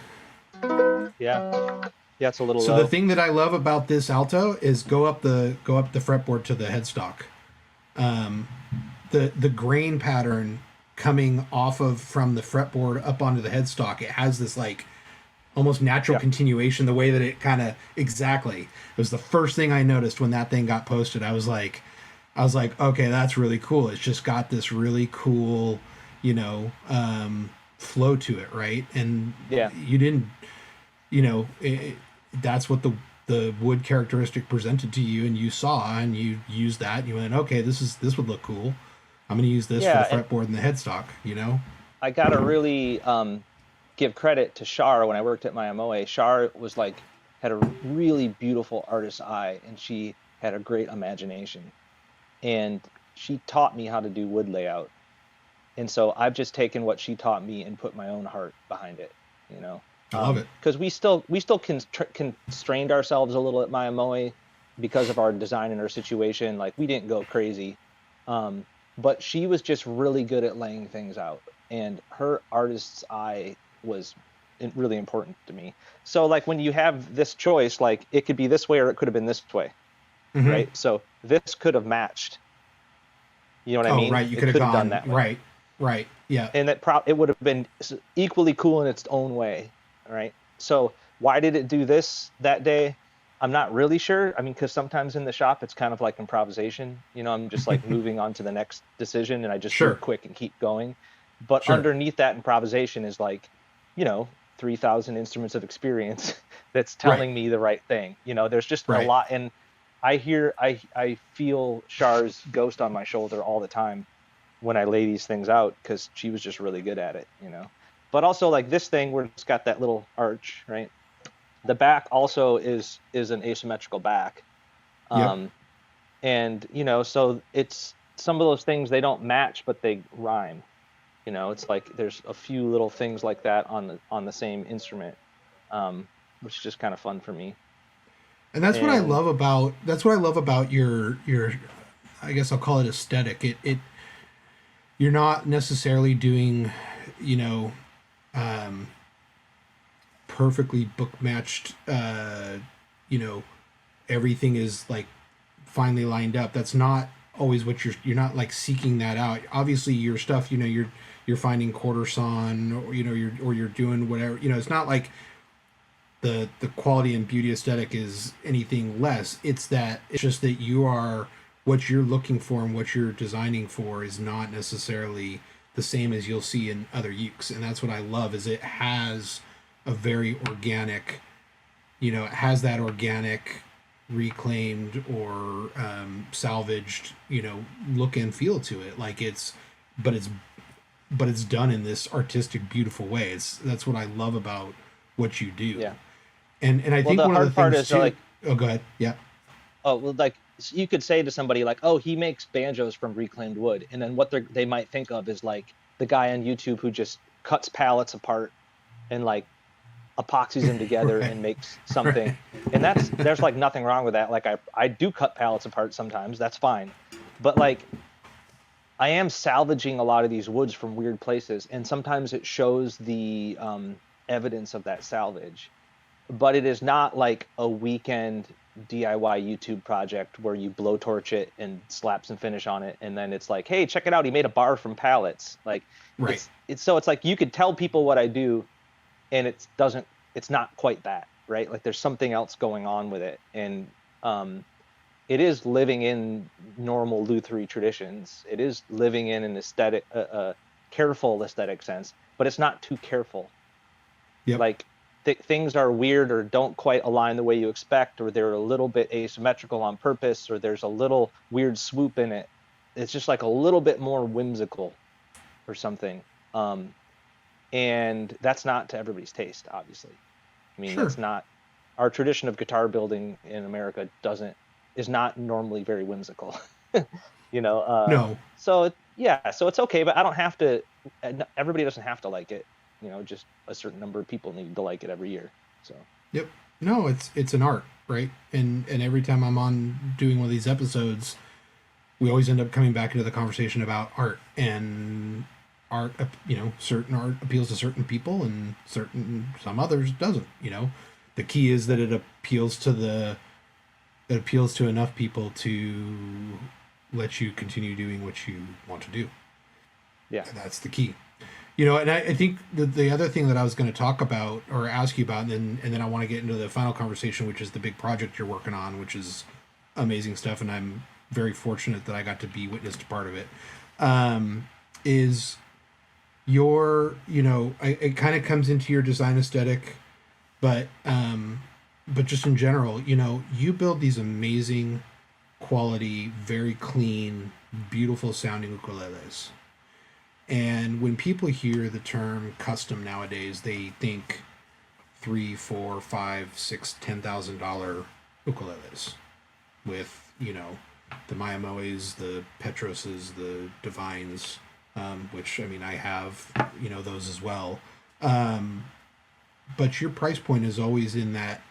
Yeah. Yeah, it's a little So low. the thing that I love about this Alto is go up the fretboard to the headstock. The grain pattern coming off of from the fretboard up onto the headstock, it has this like almost natural continuation, the way that it kind of exactly. It was the first thing I noticed when that thing got posted. I was like, okay, that's really cool. It's just got this really cool, flow to it, right? And Yeah. you didn't, that's what the wood characteristic presented to you, and you saw, and you used that. And you went, okay, this would look cool. I'm going to use this for the Yeah, and fretboard and the headstock. I gotta really give credit to Char when I worked at Mya-Moe. Char was like had a really beautiful artist's eye, and she had a great imagination. And she taught me how to do wood layout. And so I've just taken what she taught me and put my own heart behind it, you know. I love it. Because we still constrained ourselves a little at Mya-Moe because of our design and our situation. Like we didn't go crazy, but she was just really good at laying things out, and her artist's eye was really important to me. So like when you have this choice, like it could be this way or it could have been this way, Mm-hmm. right? So this could have matched. You know what I mean? Right. You It could have could have done gone that way. right. Right. Yeah. And it would have been equally cool in its own way, right? So why did it do this that day? I'm not really sure. I mean, because sometimes in the shop it's kind of like improvisation. I'm just like moving on to the next decision, and I just do Sure. it quick and keep going. But Sure. underneath that improvisation is like, 3,000 instruments of experience that's Right. telling me the right thing. There's just a Right. lot, and I feel Char's ghost on my shoulder all the time when I lay these things out, because she was just really good at it. But also like this thing where it's got that little arch, right? The back also is an asymmetrical back. Yep. And so it's some of those things, they don't match, but they rhyme. It's like there's a few little things like that on the same instrument, which is just kind of fun for me. And that's what I And love about your I guess I'll call it aesthetic. You're not necessarily doing, you know, perfectly book matched. You know, everything is like finely lined up. That's not always what you're not like seeking that out. Obviously, your stuff, you're finding quarter sawn, or you're doing whatever. It's not like the quality and beauty aesthetic is anything less. It's just that you are what you're looking for and what you're designing for is not necessarily the same as you'll see in other ukes, and that's what I love. Is it has a very organic, it has that organic, reclaimed or salvaged, look and feel to it. Like but it's but it's done in this artistic, beautiful way. That's what I love about what you do. Yeah. And I Well, think the one of the hard part things is too. like, Oh, go ahead. Yeah. oh, well, like you could say to somebody like, oh, he makes banjos from reclaimed wood, and then what they might think of is like the guy on YouTube who just cuts pallets apart and like epoxies them together Right. and makes something. Right. And there's like nothing wrong with that. Like I do cut pallets apart sometimes. That's fine. But like I am salvaging a lot of these woods from weird places, and sometimes it shows the evidence of that salvage. But it is not like a weekend DIY YouTube project where you blowtorch it and slap some finish on it, and then it's like, hey, check it out, he made a bar from pallets. Like Right. it's like you could tell people what I do, and it's not quite that, right? Like there's something else going on with it, and um, it is living in normal Lutheran traditions. It is living in an aesthetic, careful aesthetic sense, but it's not too careful. Yep. Like things are weird or don't quite align the way you expect, or they're a little bit asymmetrical on purpose, or there's a little weird swoop in it. It's just like a little bit more whimsical or something. Um, and that's not to everybody's taste, obviously. I mean, Sure. that's not our tradition of guitar building in America doesn't is not normally very whimsical. you know, No. so yeah, so it's okay, but I don't have to everybody doesn't have to like it. Just a certain number of people need to like it every year. So, Yep. No, it's an art, right? And every time I'm on doing one of these episodes, we always end up coming back into the conversation about art and art. Certain art appeals to certain people, and some others doesn't. The key is that it appeals to enough people to let you continue doing what you want to do. yeah. And that's the key. And I think the other thing that I was going to talk about or ask you about, and then I want to get into the final conversation, which is the big project you're working on, which is amazing stuff, and I'm very fortunate that I got to be witness to part of it. Is it kind of comes into your design aesthetic, but just in general, you build these amazing quality, very clean, beautiful sounding ukuleles. And when people hear the term custom nowadays, they think three, four, five, six, $10,000 ukuleles with the Mya-Moes, the Petroses, the Divines, which I mean I have those as well. But your price point is always in that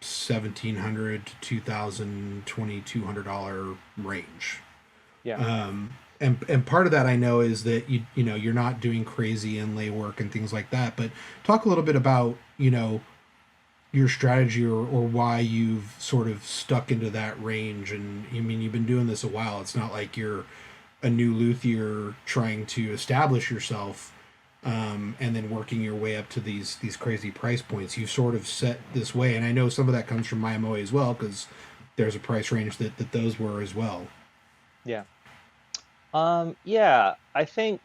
1,700 to 2,000, $2,200 range. Yeah. And part of that I know is that you're not doing crazy inlay work and things like that. But talk a little bit about your strategy or why you've sort of stuck into that range. And I mean, you've been doing this a while. It's not like you're a new luthier trying to establish yourself and then working your way up to these crazy price points. You've sort of set this way, and I know some of that comes from Mya-Moe as well, because there's a price range that those were as well. Yeah. Yeah, I think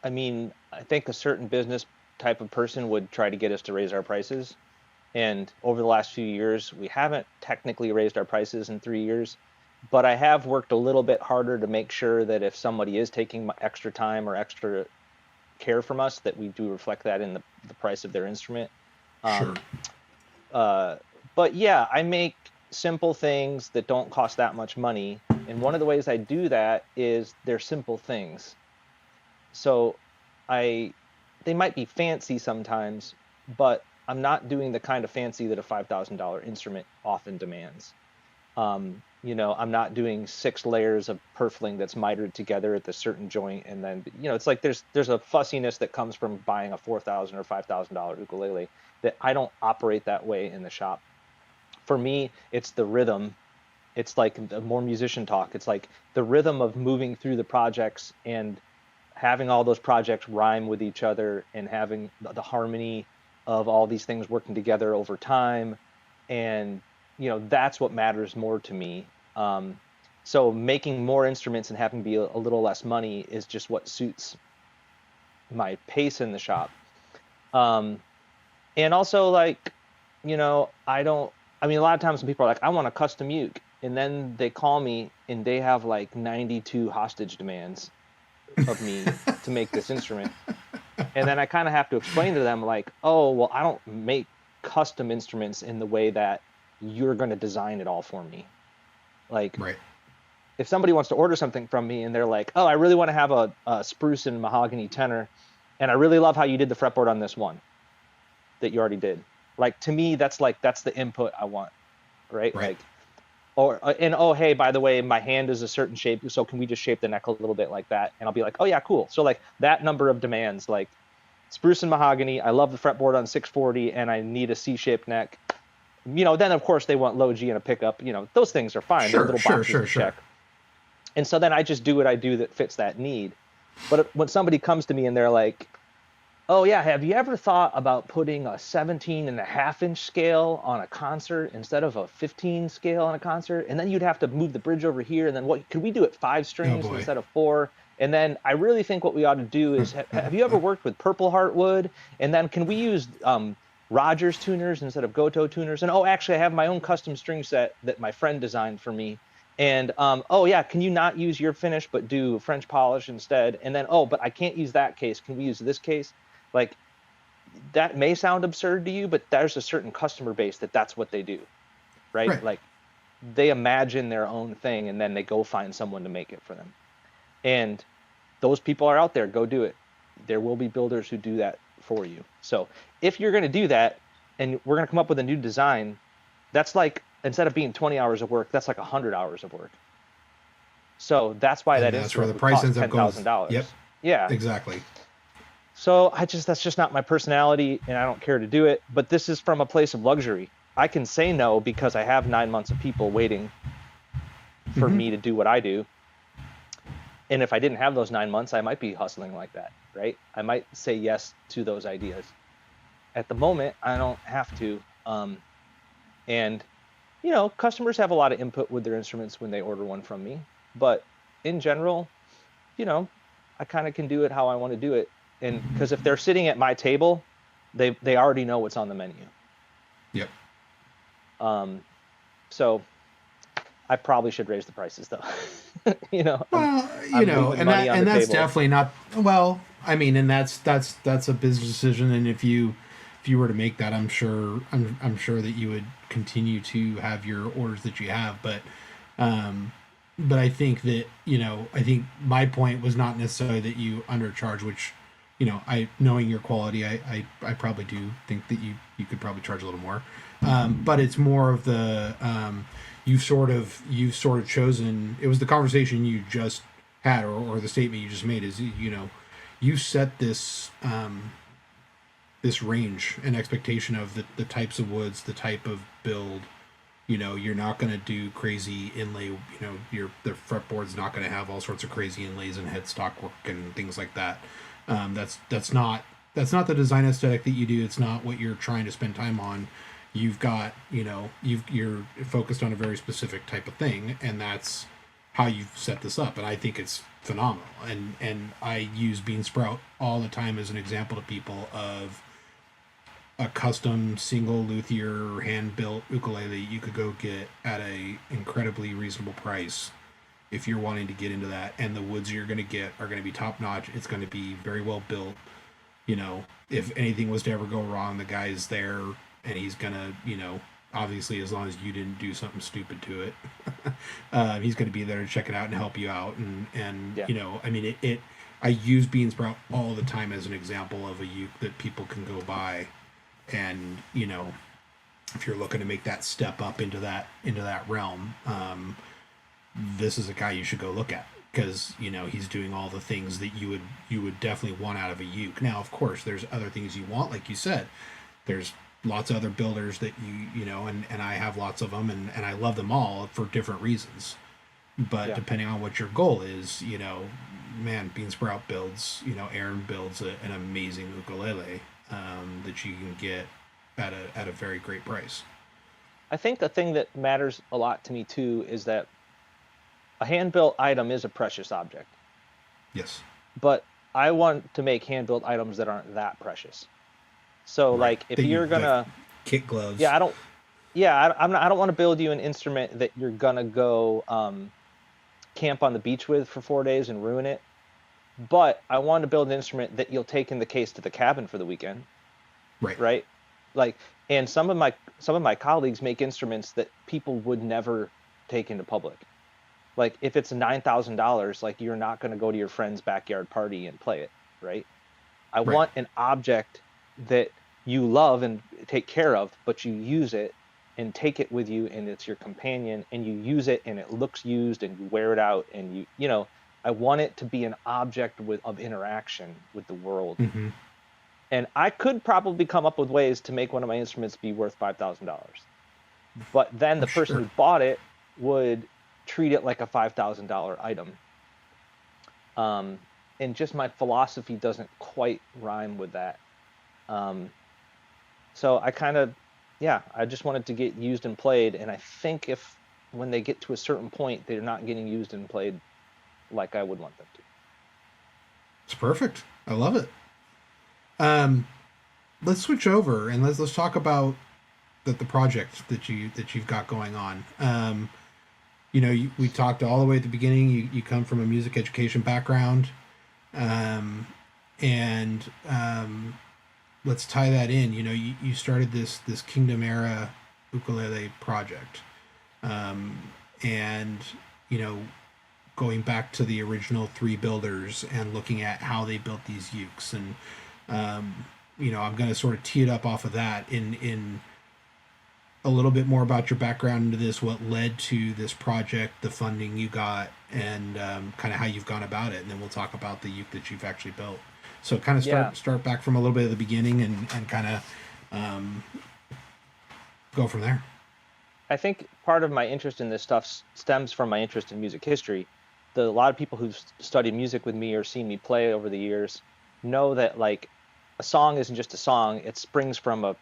a certain business type of person would try to get us to raise our prices. And over the last few years, we haven't technically raised our prices in 3 years, but I have worked a little bit harder to make sure that if somebody is taking extra time or extra care from us, that we do reflect that in the price of their instrument. Sure. Um, uh, but yeah, I make simple things that don't cost that much money. And one of the ways I do that is they're simple things. So I they might be fancy sometimes, but I'm not doing the kind of fancy that a $5,000 instrument often demands. I'm not doing 6 layers of purfling that's mitered together at the certain joint, and then it's like there's a fussiness that comes from buying a $4,000 or $5,000 ukulele that I don't operate that way in the shop. For me, it's the rhythm. It's like the more musician talk. It's like the rhythm of moving through the projects and having all those projects rhyme with each other and having the harmony of all these things working together over time. And, that's what matters more to me. So making more instruments and having to be a little less money is just what suits my pace in the shop. Um, and also like, I don't, I mean, a lot of times when people are like, I want a custom uke, and then they call me and they have like 92 hostage demands of me to make this instrument. And then I kind of have to explain to them like, oh, well, I don't make custom instruments in the way that you're going to design it all for me. Like Right. if somebody wants to order something from me and they're like, oh, I really want to have a spruce and mahogany tenor, and I really love how you did the fretboard on this one that you already did. Like to me, that's the input I want, right? Right. Like, or and oh, hey, by the way, my hand is a certain shape, so can we just shape the neck a little bit like that? And I'll be like, oh yeah, cool. So like that number of demands, like spruce and mahogany. I love the fretboard on 640, and I need a C-shaped neck. Then of course they want low G and a pickup. Those things are fine. They're Sure. little Sure. boxes Sure. to Sure. check. And so then I just do what I do that fits that need. But when somebody comes to me and they're like, oh yeah, have you ever thought about putting a 17.5-inch scale on a concert instead of a 15 scale on a concert? And then you'd have to move the bridge over here. And then what could we do it 5 Oh strings boy. instead of 4? And then I really think what we ought to do is have you ever worked with Purple Heartwood? And then can we use Rogers tuners instead of Goto tuners? And oh, actually, I have my own custom string set that my friend designed for me. And oh yeah, can you not use your finish but do French polish instead? And then oh, but I can't use that case. Can we use this case? Like that may sound absurd to you, but there's a certain customer base that's what they do, right? Right. Like they imagine their own thing and then they go find someone to make it for them. And those people are out there, go do it. There will be builders who do that for you. So if you're going to do that and we're going to come up with a new design, that's like, instead of being 20 hours of work, that's like 100 hours of work. So that's why And that that's where instrument the would price cost ends up going. Yep. $10,000. Yeah. Exactly. So that's just not my personality and I don't care to do it. But this is from a place of luxury. I can say no because I have 9 months of people waiting for me to do what I do. And if I didn't have those 9 months, I might be hustling like that, right? I might say yes to those ideas. At the moment, I don't have to. And, customers have a lot of input with their instruments when they order one from me. But in general, I kind of can do it how I want to do it. And because if they're sitting at my table, they already know what's on the menu. Yep. So I probably should raise the prices though. Well, I'm leaving and money on the that's table. definitely not well. I mean, and that's a business decision. And if you were to make that, I'm sure that you would continue to have your orders that you have. But I think that I think my point was not necessarily that you undercharge, which I knowing your quality, I probably do think that you could probably charge a little more. But it's more of the you've sort of chosen. It was the conversation you just had, or the statement you just made is you set this this range and expectation of the types of woods, the type of build. You're not going to do crazy inlay. The fretboard's not going to have all sorts of crazy inlays and headstock work and things like that. That's not the design aesthetic that you do. It's not what you're trying to spend time on. You've got you're focused on a very specific type of thing, and that's how you've set this up. And I think it's phenomenal. And I use Beansprout all the time as an example to people of a custom single luthier hand built ukulele you could go get at a incredibly reasonable price if you're wanting to get into that. And the woods you're going to get are going to be top notch. It's going to be very well built. If anything was to ever go wrong, the guy's there and he's going to, obviously as long as you didn't do something stupid to it, he's going to be there to check it out and help you out. And Yeah. I mean, I use Beansprout all the time as an example of a uke that people can go buy. And if you're looking to make that step up into that realm, this is a guy you should go look at, because he's doing all the things that you would definitely want out of a uke. Now, of course, there's other things you want, like you said. There's lots of other builders that and I have lots of them, and I love them all for different reasons. But depending on what your goal is, man, Beansprout builds, Aaron builds an amazing ukulele. that you can get at a very great price. I think the thing that matters a lot to me too is that a hand-built item is a precious object, Yes. but I want to make hand-built items that aren't that precious. So Right. like if That you you're like gonna, kit yeah, gloves. I don't, yeah, I'm not, I don't want to build you an instrument that you're gonna go camp on the beach with for 4 days and ruin it. But I want to build an instrument that you'll take in the case to the cabin for the weekend, Right. right? Like, and some of my colleagues make instruments that people would never take into public. Like if it's $9,000, like you're not going to go to your friend's backyard party and play it, right? I Right. want an object that you love and take care of, but you use it and take it with you and it's your companion and you use it and it looks used and you wear it out and I want it to be an object of interaction with the world. Mm-hmm. And I could probably come up with ways to make one of my instruments be worth $5,000. But then Oh, the person sure. who bought it would treat it like a $5,000 item. Um, and just my philosophy doesn't quite rhyme with that. Um, so I kind of, yeah, I just wanted to get used and played. And I think if when they get to a certain point, they're not getting used and played like I would want them to. It's perfect. I love it. Um, let's switch over and let's talk about the project that you've got going on. We talked all the way at the beginning. You come from a music education background, um, and let's tie that in. You started this Kingdom era ukulele project, and you know going back to the original three builders and looking at how they built these ukes, and I'm going to sort of tee it up off of that in a little bit more about your background into this, what led to this project, the funding you got, and kind of how you've gone about it, and then we'll talk about the uke that you've actually built. So kind of Yeah, start back from a little bit of the beginning and kind of go from there. I think part of my interest in this stuff stems from my interest in music history. A lot of people who've studied music with me or seen me play over the years know that like a song isn't just a song; it springs from a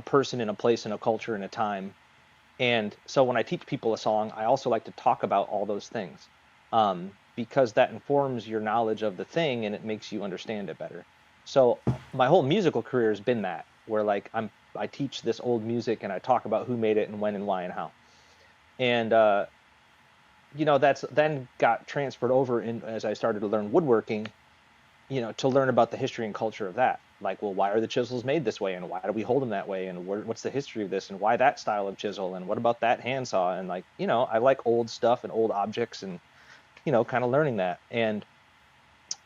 person in a place and a culture and a time. And so when I teach people a song, I also like to talk about all those things because that informs your knowledge of the thing and it makes you understand it better. So my whole musical career has been that, where like I teach this old music and I talk about who made it and when and why and how. And that's then got transferred over in as I started to learn woodworking, to learn about the history and culture of that. Like, well, why are the chisels made this way, and why do we hold them that way, and what's the history of this, and why that style of chisel, and what about that handsaw, and like, I like old stuff and old objects, and kind of learning that. And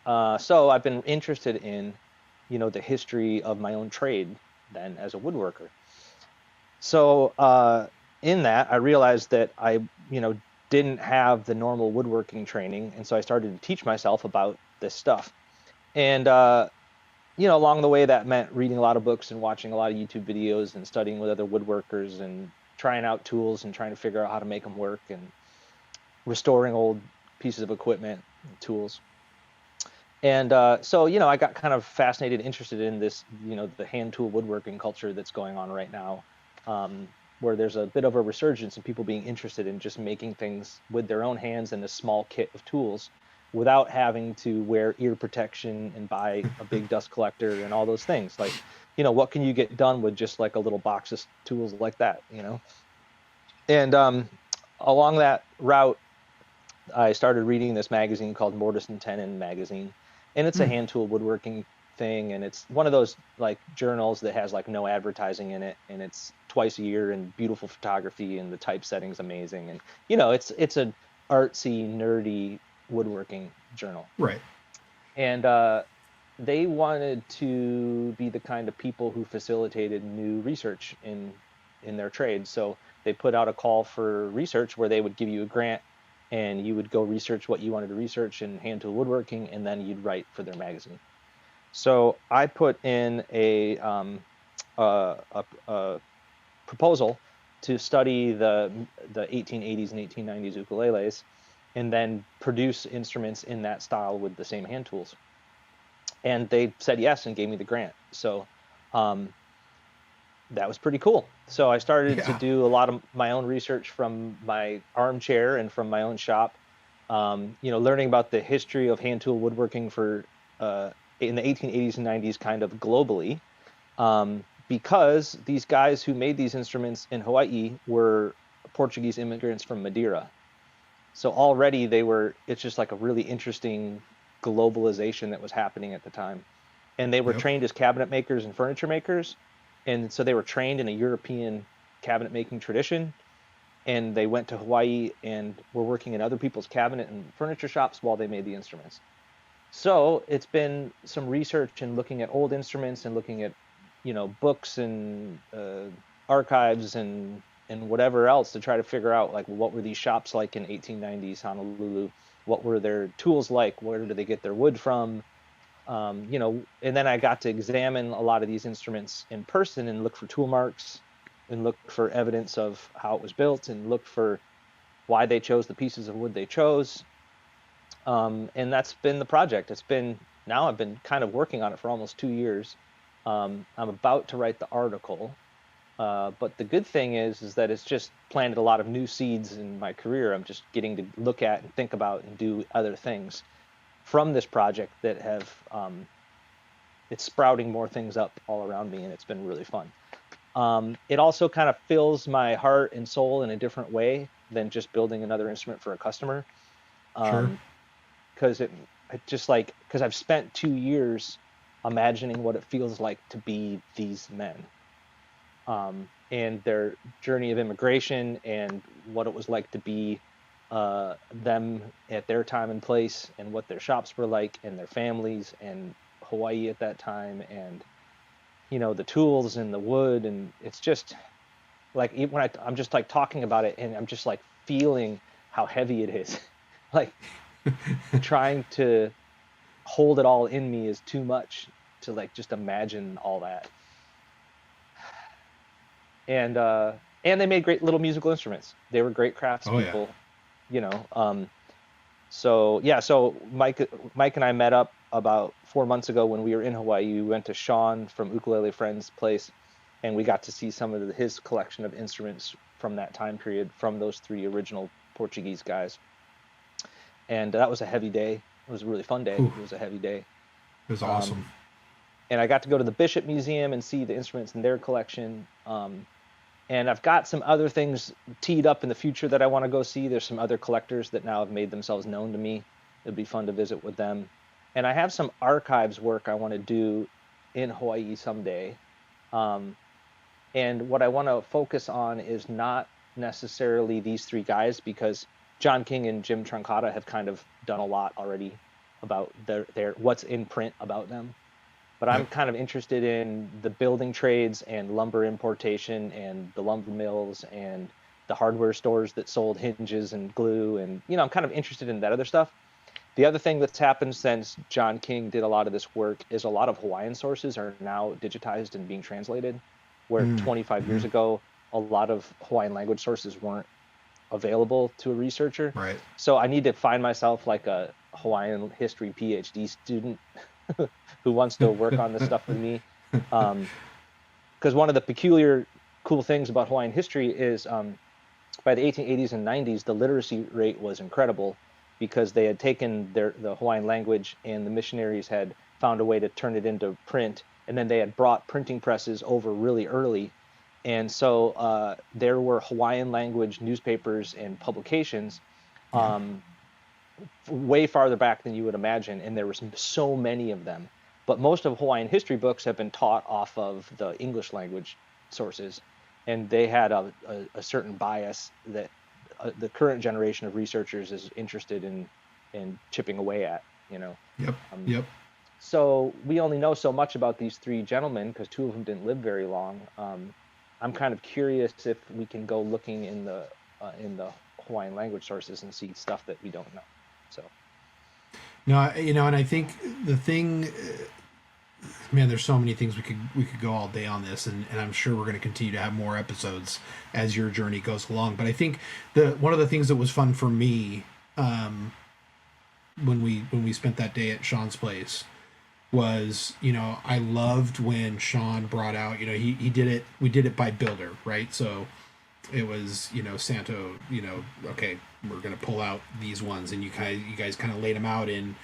so I've been interested in, the history of my own trade then as a woodworker. So in that, I realized that I, didn't have the normal woodworking training, and so I started to teach myself about this stuff. And along the way, that meant reading a lot of books and watching a lot of YouTube videos and studying with other woodworkers and trying out tools and trying to figure out how to make them work and restoring old pieces of equipment and tools. And so, I got kind of fascinated, interested in this, the hand tool woodworking culture that's going on right now, where there's a bit of a resurgence in people being interested in just making things with their own hands in a small kit of tools without having to wear ear protection and buy a big dust collector and all those things. Like, what can you get done with just like a little box of tools like that? And along that route, I started reading this magazine called Mortise and Tenon magazine, and it's a Hmm. hand tool woodworking thing, and it's one of those like journals that has like no advertising in it, and it's twice a year and beautiful photography, and the typesetting's amazing, and it's an artsy, nerdy woodworking journal, Right. and they wanted to be the kind of people who facilitated new research in their trade. So they put out a call for research where they would give you a grant and you would go research what you wanted to research in hand tool woodworking, and then you'd write for their magazine. So I put in a proposal to study the 1880s and 1890s ukuleles, and then produce instruments in that style with the same hand tools. And they said yes and gave me the grant. So Um, that was pretty cool. So I started to Yeah. do a lot of my own research from my armchair and from my own shop. Learning about the history of hand tool woodworking for in the 1880s and 90s, kind of globally, because these guys who made these instruments in Hawaii were Portuguese immigrants from Madeira. So already it's just like a really interesting globalization that was happening at the time. And they were Yep. trained as cabinet makers and furniture makers. And so they were trained in a European cabinet making tradition. And they went to Hawaii and were working in other people's cabinet and furniture shops while they made the instruments. So it's been some research and looking at old instruments and looking at, books and archives and whatever else to try to figure out like what were these shops like in 1890s Honolulu? What were their tools like? Where did they get their wood from? And then I got to examine a lot of these instruments in person and look for tool marks and look for evidence of how it was built and look for why they chose the pieces of wood they chose. And that's been the project. Now I've been kind of working on it for almost 2 years. I'm about to write the article. But the good thing is that it's just planted a lot of new seeds in my career. I'm just getting to look at and think about and do other things from this project that it's sprouting more things up all around me, and it's been really fun. It also kind of fills my heart and soul in a different way than just building another instrument for a customer. Sure. Um, because it just like because I've spent 2 years imagining what it feels like to be these men, and their journey of immigration and what it was like to be them at their time and place and what their shops were like and their families and Hawaii at that time and the tools and the wood, and it's just like when I'm just like talking about it and I'm just like feeling how heavy it is. Like trying to hold it all in me is too much to like just imagine all that. And they made great little musical instruments. They were great Oh yeah. craftspeople, you know. So yeah, so Mike and I met up about 4 months ago when we were in Hawaii. We went to Sean from Ukulele Friends' place, and we got to see some of his collection of instruments from that time period, from those three original Portuguese guys. And that was a heavy day. It was a really fun day. Whew. It was a heavy day. It was awesome. Um, and I got to go to the Bishop Museum and see the instruments in their collection. And I've got some other things teed up in the future that I want to go see. There's some other collectors that now have made themselves known to me. It'd be fun to visit with them. And I have some archives work I want to do in Hawaii someday. Um, and what I want to focus on is not necessarily these three guys, because John King and Jim Truncata have kind of done a lot already about their what's in print about them. But I'm Yep. kind of interested in the building trades and lumber importation and the lumber mills and the hardware stores that sold hinges and glue. And, I'm kind of interested in that other stuff. The other thing that's happened since John King did a lot of this work is a lot of Hawaiian sources are now digitized and being translated, where 25 Mm-hmm. years ago, a lot of Hawaiian language sources weren't available to a researcher. Right. So I need to find myself like a Hawaiian history PhD student who wants to work on this stuff with me. Because one of the peculiar cool things about Hawaiian history is by the 1880s and 90s, the literacy rate was incredible because they had taken the Hawaiian language and the missionaries had found a way to turn it into print. And then they had brought printing presses over really early. And so there were Hawaiian language newspapers and publications Yeah. um, way farther back than you would imagine, and there was so many of them. But most of Hawaiian history books have been taught off of the English language sources, and they had a certain bias that the current generation of researchers is interested in chipping away at. You know, Yep. um, Yep. so we only know so much about these three gentlemen because two of them didn't live very long. I'm kind of curious if we can go looking in the Hawaiian language sources and see stuff that we don't know. So No, and I think the thing, man, there's so many things we could go all day on this, and I'm sure we're going to continue to have more episodes as your journey goes along. But I think the one of the things that was fun for me, when we spent that day at Sean's place, was, I loved when Sean brought out, he did it, we did it by builder, right? So it was, Santo, okay, we're going to pull out these ones, and you guys kind of laid them out in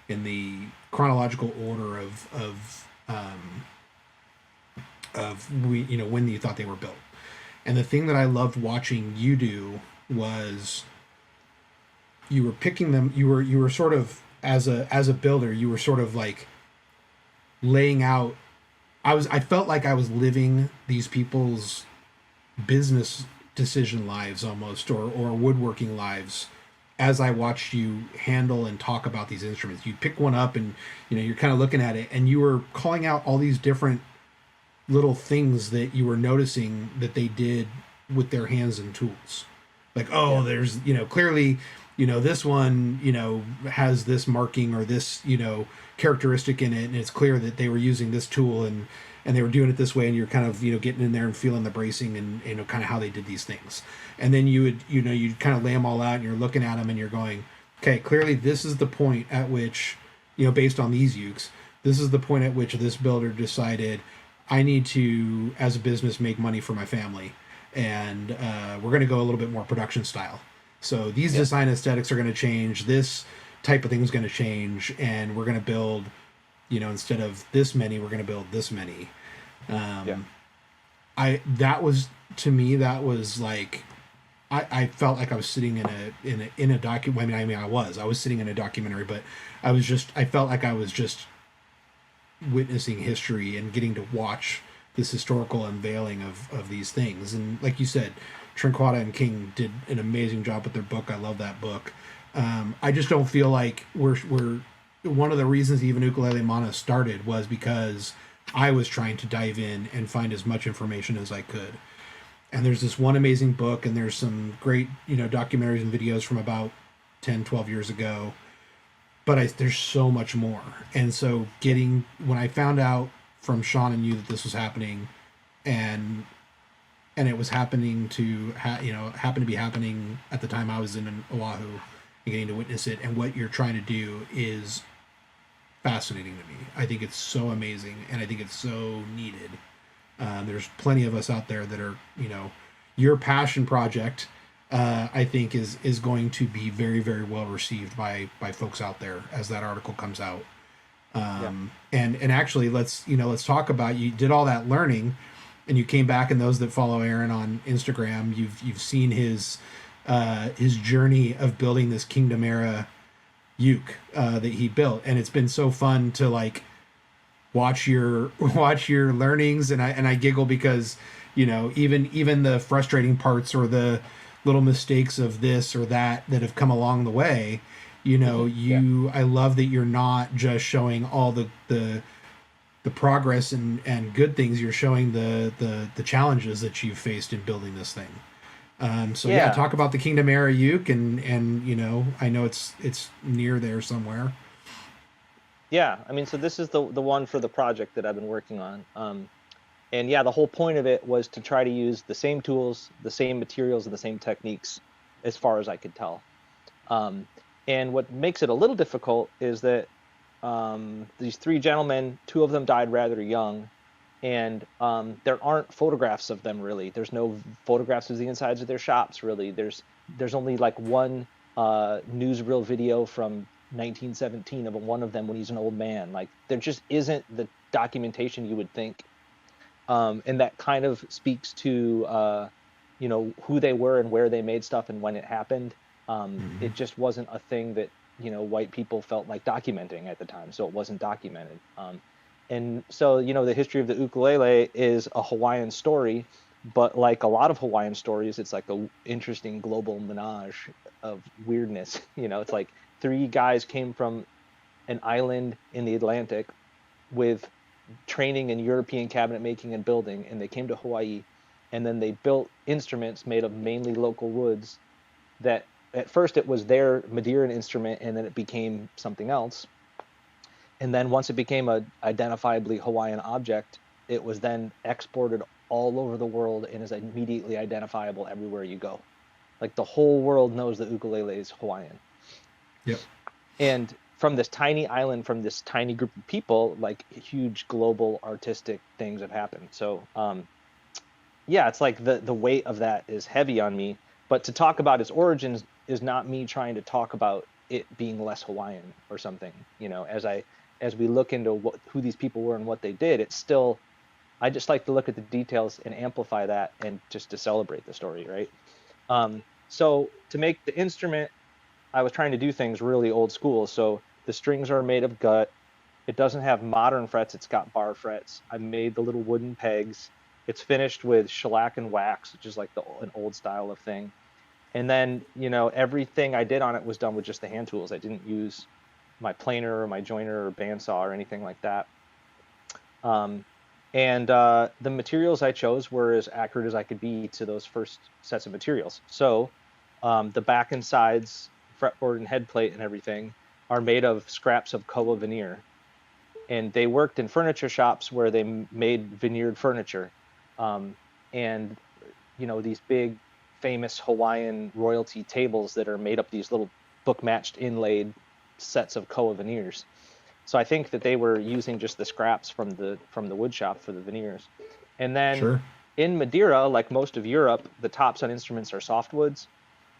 the chronological order when you thought they were built. And the thing that I loved watching you do was you were picking them, you were sort of, as a builder, you were sort of like laying out. I felt like I was living these people's business decision lives almost, or woodworking lives, as I watched you handle and talk about these instruments. You pick one up, and you're kind of looking at it, and you were calling out all these different little things that you were noticing that they did with their hands and tools. Like, oh, Yeah. there's, clearly, this one, has this marking or this, characteristic in it, and it's clear that they were using this tool, and they were doing it this way, and you're kind of, getting in there and feeling the bracing, and kind of how they did these things. And then you would, you'd kind of lay them all out, and you're looking at them, and you're going, okay, clearly this is the point at which, based on these ukes, this is the point at which this builder decided, I need to, as a business, make money for my family, and we're going to go a little bit more production style. So these Yeah. design aesthetics are going to change. This type of thing is going to change, and we're going to build, instead of this many, we're going to build this many. Yeah. That was, to me, that was like, I felt like I was sitting in a document. I was sitting in a documentary, but I felt like I was just witnessing history and getting to watch this historical unveiling of these things. And like you said, Trinquata and King did an amazing job with their book. I love that book. I just don't feel like we're one of the reasons even Ukulele Mana started was because I was trying to dive in and find as much information as I could. And there's this one amazing book, and there's some great, documentaries and videos from about 10, 12 years ago. But there's so much more. And so when I found out from Sean and you that this was happening, and it was happening happened to be happening at the time I was in Oahu, and getting to witness it, and what you're trying to do is fascinating to me. I think it's so amazing, and I think it's so needed. There's plenty of us out there that are, your passion project, I think is going to be very, very well received by folks out there as that article comes out. Yeah. And actually, let's talk about, you did all that learning, and you came back, and those that follow Aaron on Instagram, you've seen his journey of building this Kingdom era uke that he built, and it's been so fun to like watch your learnings, and I giggle because even the frustrating parts or the little mistakes of this or that have come along the way, Yeah. I love that you're not just showing all the progress and good things. You're showing the challenges that you've faced in building this thing. So yeah, Yeah. talk about the Kingdom era uke, and I know it's near there somewhere. Yeah. I mean, so this is the one for the project that I've been working on. And yeah, the whole point of it was to try to use the same tools, the same materials, and the same techniques, as far as I could tell. Um, and what makes it a little difficult is that these three gentlemen, two of them died rather young, and there aren't photographs of them really. There's no photographs of the insides of their shops really. There's only like one newsreel video from 1917 of one of them when he's an old man. Like there just isn't the documentation you would think, and that kind of speaks to who they were and where they made stuff and when it happened. Mm-hmm. It just wasn't a thing that white people felt like documenting at the time, so it wasn't documented. And so the history of the ukulele is a Hawaiian story, but like a lot of Hawaiian stories, it's like a interesting global menage of weirdness. It's like three guys came from an island in the Atlantic with training in European cabinet making and building, and they came to Hawaii, and then they built instruments made of mainly local woods. That at first it was their Madeiran instrument, and then it became something else. And then once it became a identifiably Hawaiian object, it was then exported all over the world and is immediately identifiable everywhere you go. Like the whole world knows that ukulele is Hawaiian. Yep. And from this tiny island, from this tiny group of people, like huge global artistic things have happened. So yeah, it's like the weight of that is heavy on me. But to talk about its origins is not me trying to talk about it being less Hawaiian or something. You know, as we look into who these people were and what they did, it's still, I just like to look at the details and amplify that and just to celebrate the story, right? So to make the instrument, I was trying to do things really old school. So the strings are made of gut. It doesn't have modern frets, it's got bar frets. I made the little wooden pegs. It's finished with shellac and wax, which is like an old style of thing. And then, you know, everything I did on it was done with just the hand tools. I didn't use my planer or my joiner or bandsaw or anything like that. Um, and the materials I chose were as accurate as I could be to those first sets of materials. So the back and sides, fretboard and head plate and everything are made of scraps of koa veneer. And they worked in furniture shops where they made veneered furniture. Um, and, you know, these big famous Hawaiian royalty tables that are made up these little book matched inlaid sets of koa veneers. So I think that they were using just the scraps from the wood shop for the veneers. And then Sure. in Madeira, like most of Europe, the tops on instruments are softwoods.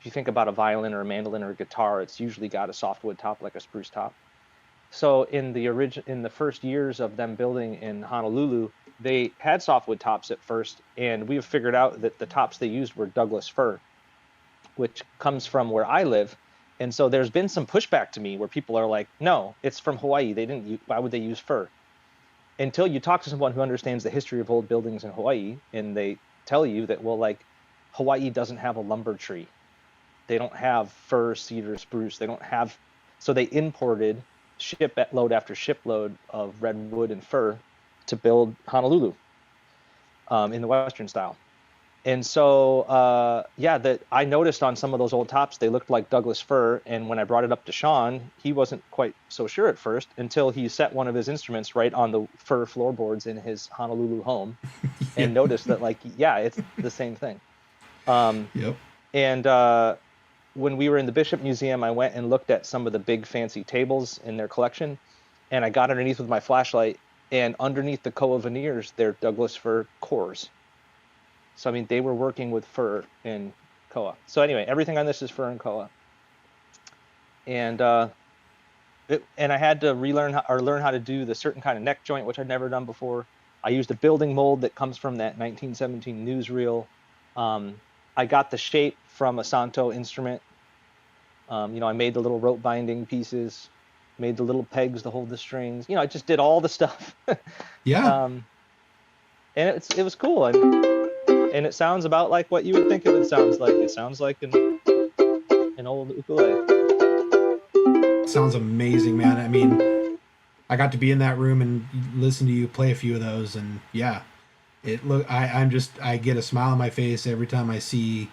If you think about a violin or a mandolin or a guitar, it's usually got a softwood top like a spruce top. So in the first years of them building in Honolulu, they had softwood tops at first, and we've figured out that the tops they used were Douglas fir, which comes from where I live. And so there's been some pushback to me where people are like, no, it's from Hawaii. They didn't use, why would they use fir? Until you talk to someone who understands the history of old buildings in Hawaii, and they tell you that, well, like Hawaii doesn't have a lumber tree. They don't have fir, cedar, spruce. They don't have, so they imported shipload after shipload of redwood and fir to build Honolulu in the Western style. And so, yeah, that I noticed on some of those old tops, they looked like Douglas fir. And when I brought it up to Sean, he wasn't quite so sure at first until he set one of his instruments right on the fir floorboards in his Honolulu home Yeah. and noticed that, like, yeah, it's the same thing. Yep. And when we were in the Bishop Museum, I went and looked at some of the big fancy tables in their collection, and I got underneath with my flashlight, and underneath the koa veneers, they're Douglas fir cores. So I mean, they were working with fir and koa. So anyway, everything on this is fir and koa, and and I had to learn how to do the certain kind of neck joint, which I'd never done before. I used a building mold that comes from that 1917 newsreel. I got the shape from a Santo instrument. You know, I made the little rope binding pieces, made the little pegs to hold the strings. You know, I just did all the stuff. Yeah. um, and it was cool, and it sounds about like what you would think it would sound like. It sounds like an old ukulele. Sounds amazing, man. I mean, I got to be in that room and listen to you play a few of those, and yeah, I get a smile on my face every time I see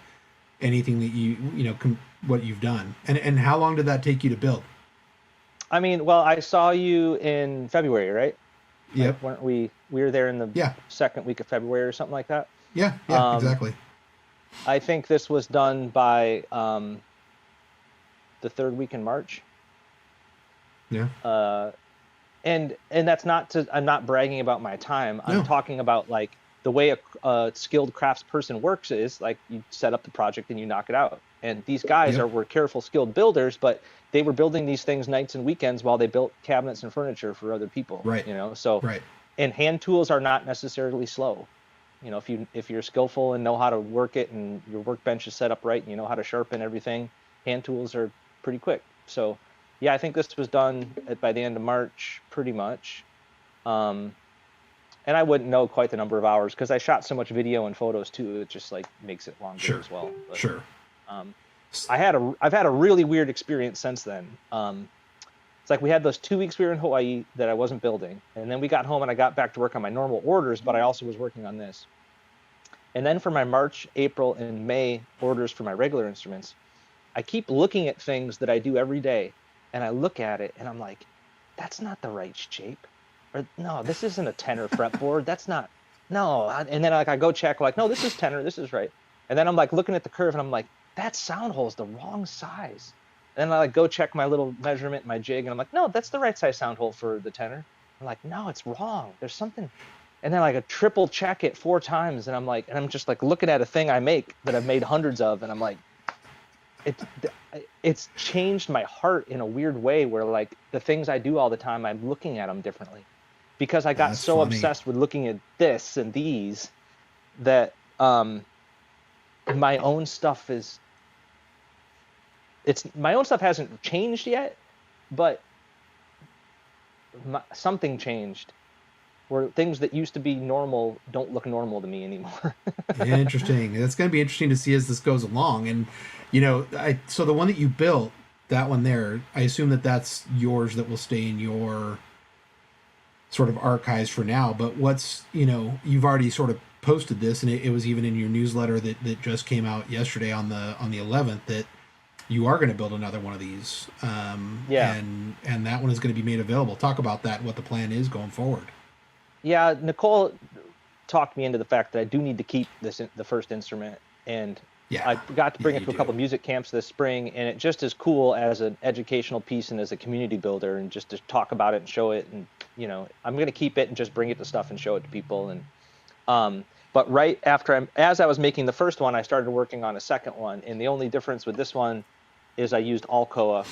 anything that what you've done. And how long did that take you to build? I mean, well, I saw you in February, right? Like, Yep. weren't we were there in the Yeah. second week of February or something like that? Yeah. Yeah. Um, Exactly. I think this was done by the third week in March. Yeah. Uh, and that's not to, I'm not bragging about my time. I'm No. talking about like the way a skilled craftsperson works is like you set up the project and you knock it out. And these guys Yep. were careful, skilled builders, but they were building these things nights and weekends while they built cabinets and furniture for other people. Right. You know, so Right. and hand tools are not necessarily slow. You know, if you're skillful and know how to work it and your workbench is set up right and you know how to sharpen everything, hand tools are pretty quick. So yeah, I think this was done by the end of March, pretty much. Um, and I wouldn't know quite the number of hours because I shot so much video and photos too. It just like makes it longer Sure. as well. But Sure. um, I've had a really weird experience since then. It's like we had those 2 weeks we were in Hawaii that I wasn't building, and then we got home and I got back to work on my normal orders, but I also was working on this. And then for my March, April, and May orders for my regular instruments, I keep looking at things that I do every day, and I look at it and I'm like, that's not the right shape. Or no, this isn't a tenor fretboard. That's not, no. And then like I go check, like, no, this is tenor, this is right. And then I'm like looking at the curve and I'm like, that sound hole is the wrong size. And then I like go check my little measurement, my jig, and I'm like, no, that's the right size sound hole for the tenor. I'm like, no, it's wrong. There's something. And then like a triple check it 4 times, and I'm like, and I'm just like looking at a thing I make that I've made hundreds of, and I'm like, it's it's changed my heart in a weird way where like the things I do all the time, I'm looking at them differently because I got That's so funny. obsessed with looking at this and these that my own stuff is it's my own stuff hasn't changed yet, but something changed where things that used to be normal don't look normal to me anymore. Interesting. That's going to be interesting to see as this goes along. And so the one that you built, that one there, I assume that that's yours that will stay in your sort of archives for now. But you've already sort of posted this, and it was even in your newsletter that just came out yesterday on the 11th that you are going to build another one of these, Yeah. and that one is going to be made available. Talk about that, what the plan is going forward. Yeah, Nicole talked me into the fact that I do need to keep the first instrument, and Yeah, I got to yeah, bring it you to a couple do. music camps this spring, and it just as cool as an educational piece and as a community builder, and just to talk about it and show it, and I'm gonna keep it and just bring it to stuff and show it to people, and but right after as I was making the first one, I started working on a second one, and the only difference with this one is I used Alcoa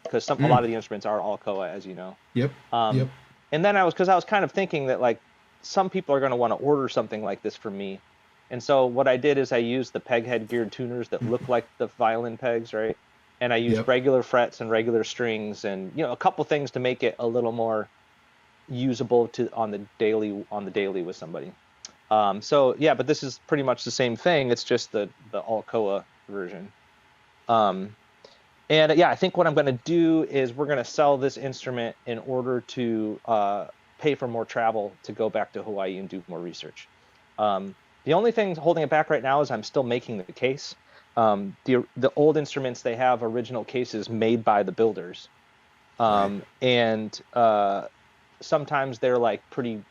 because a Mm, lot of the instruments are Alcoa, as you know. yep, yep. Um, and then because I was kind of thinking that like some people are going to want to order something like this from me. And so what I did is I used the peg head geared tuners that look like the violin pegs, right? And I used Yep. regular frets and regular strings and a couple things to make it a little more usable on the daily with somebody. So yeah, but this is pretty much the same thing. It's just the Alcoa version. Um, and yeah, I think what I'm going to do is we're going to sell this instrument in order to pay for more travel to go back to Hawaii and do more research. The only thing holding it back right now is I'm still making the case. The old instruments, they have original cases made by the builders, Right. and sometimes they're like pretty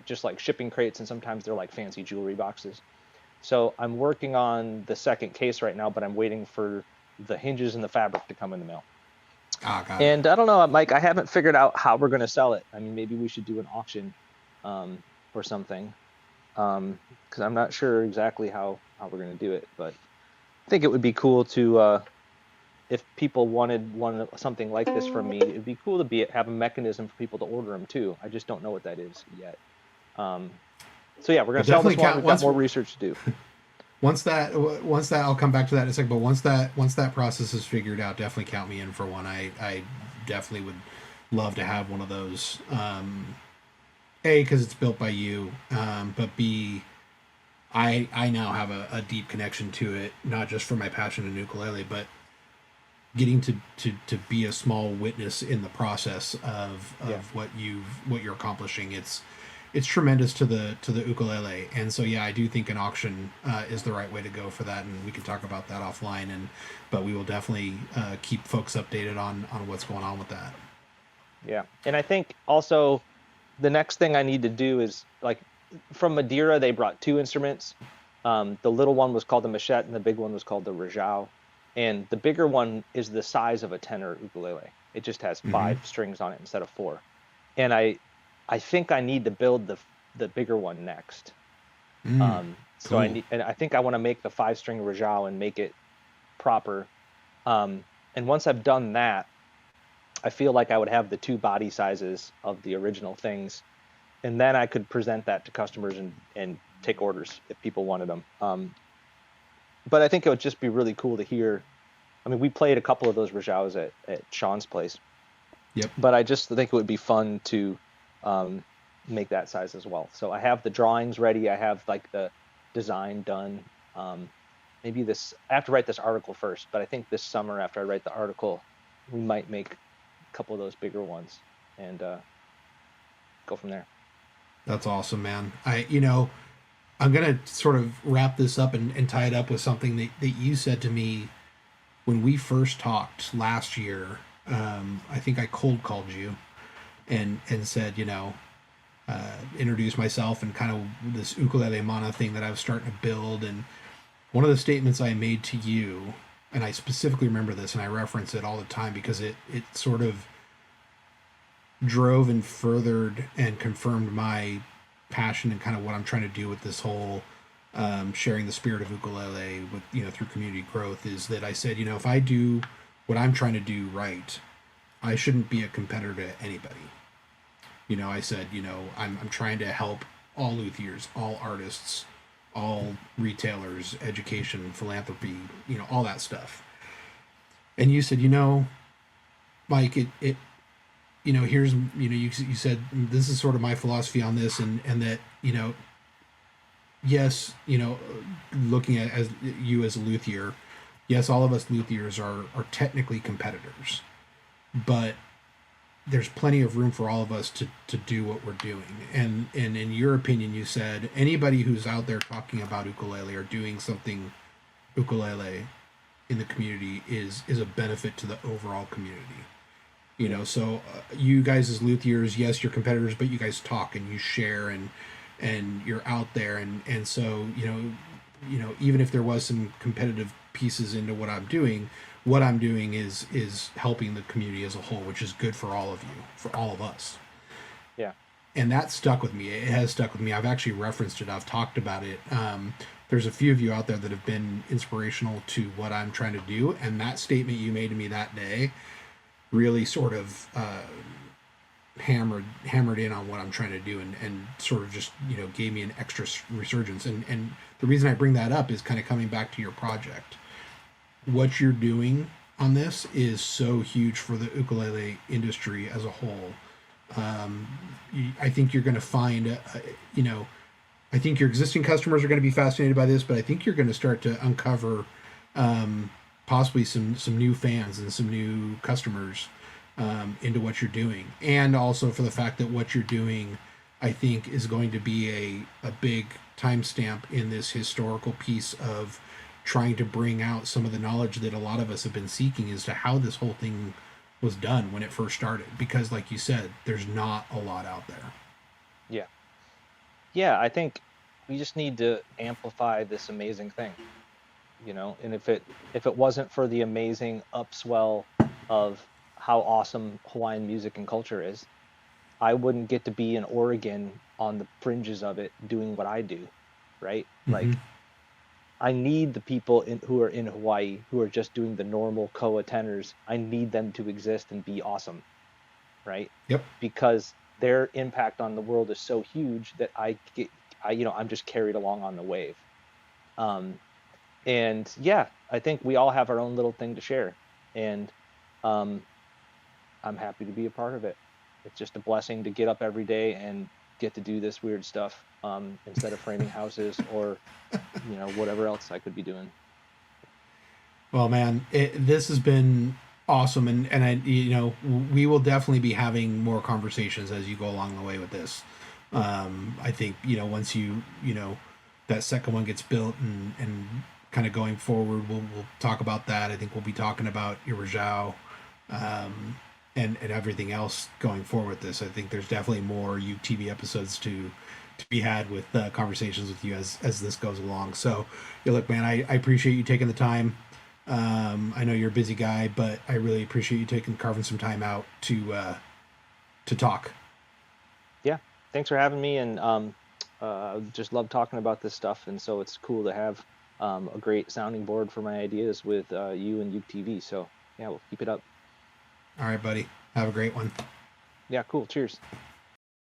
just like shipping crates, and sometimes they're like fancy jewelry boxes. So I'm working on the second case right now, but I'm waiting for the hinges and the fabric to come in the mail. Ah, got it. And I don't know, Mike, I haven't figured out how we're going to sell it. I mean, maybe we should do an auction or something, because I'm not sure exactly how we're going to do it. But I think it would be cool to, if people wanted something like this from me, it'd be cool to have a mechanism for people to order them too. I just don't know what that is yet. Um, so yeah, we're going Well, to sell definitely this one. count We've got once more research to do. once that I'll come back to that in a second. But once that process is figured out, definitely count me in for one. I definitely would love to have one of those. A, because it's built by you, but B, I now have a deep connection to it, not just for my passion in ukulele, but getting to be a small witness in the process of Yeah. what you're accomplishing. It's tremendous to the ukulele, and so yeah, I do think an auction is the right way to go for that, and we can talk about that offline. But we will definitely keep folks updated on what's going on with that. Yeah. And I think also the next thing I need to do is like from Madeira, they brought two instruments. The little one was called the machete, and the big one was called the Rajao. And the bigger one is the size of a tenor ukulele. It just has Mm-hmm. 5 strings on it instead of 4. And I think I need to build the bigger one next. Mm, So cool. and I think I want to make the 5 string Rajao and make it proper. And once I've done that, I feel like I would have the two body sizes of the original things, and then I could present that to customers and take orders if people wanted them. But I think it would just be really cool to hear. I mean, we played a couple of those Rajaos at Sean's place, Yep. but I just think it would be fun to um, make that size as well. So I have the drawings ready. I have like the design done. Maybe I have to write this article first, but I think this summer after I write the article, we might make a couple of those bigger ones and go from there. That's awesome, man. I'm gonna sort of wrap this up and tie it up with something that you said to me when we first talked last year. I think I cold called you and said, introduce myself and kind of this ukulele mana thing that I was starting to build. And one of the statements I made to you and I specifically remember this, and I reference it all the time because it sort of drove and furthered and confirmed my passion and kind of what I'm trying to do with this whole sharing the spirit of ukulele with through community growth. Is that I said, if I do what I'm trying to do right, I shouldn't be a competitor to anybody. I said, I'm trying to help all luthiers, all artists, all retailers, education, philanthropy, all that stuff. And you said, Mike, it here's, you said this is sort of my philosophy on this, and that, yes, looking at as you as a luthier, yes, all of us luthiers are technically competitors, but there's plenty of room for all of us to do what we're doing. And in your opinion, you said anybody who's out there talking about ukulele or doing something ukulele in the community is a benefit to the overall community. So you guys as luthiers, yes, you're competitors, but you guys talk and you share, and you're out there, and so even if there was some competitive pieces into what I'm doing is helping the community as a whole, which is good for all of you, for all of us. Yeah. And that stuck with me. It has stuck with me. I've actually referenced it. I've talked about it. There's a few of you out there that have been inspirational to what I'm trying to do, and that statement you made to me that day really sort of hammered in on what I'm trying to do, and sort of just gave me an extra resurgence. And the reason I bring that up is kind of coming back to your project. What you're doing on this is so huge for the ukulele industry as a whole. I think you're going to find, I think your existing customers are going to be fascinated by this, but I think you're going to start to uncover possibly some new fans and some new customers into what you're doing, and also for the fact that what you're doing, I think, is going to be a big timestamp in this historical piece of trying to bring out some of the knowledge that a lot of us have been seeking as to how this whole thing was done when it first started. Because, like you said, there's not a lot out there. Yeah. Yeah, I think we just need to amplify this amazing thing, and if it wasn't for the amazing upswell of how awesome Hawaiian music and culture is, I wouldn't get to be in Oregon on the fringes of it doing what I do, right? Mm-hmm. Like, I need the people who are in Hawaii who are just doing the normal koa tenors. I need them to exist and be awesome, right? Yep. Because their impact on the world is so huge that I'm just carried along on the wave. Um, and yeah, I think we all have our own little thing to share, and um, I'm happy to be a part of it. It's just a blessing to get up every day and get to do this weird stuff, instead of framing houses or whatever else I could be doing. Well, man, this has been awesome, and I, we will definitely be having more conversations as you go along the way with this. I think once that second one gets built and kind of going forward, we'll talk about that. I think we'll be talking about your Rajao, and everything else going forward with this. I think there's definitely more UkeTV episodes to be had with conversations with you as this goes along. So, yeah, look, man, I appreciate you taking the time. I know you're a busy guy, but I really appreciate you carving some time out to talk. Yeah, thanks for having me, and just love talking about this stuff. And so it's cool to have a great sounding board for my ideas with you and UkeTV. So yeah, we'll keep it up. All right, buddy. Have a great one. Yeah, cool. Cheers.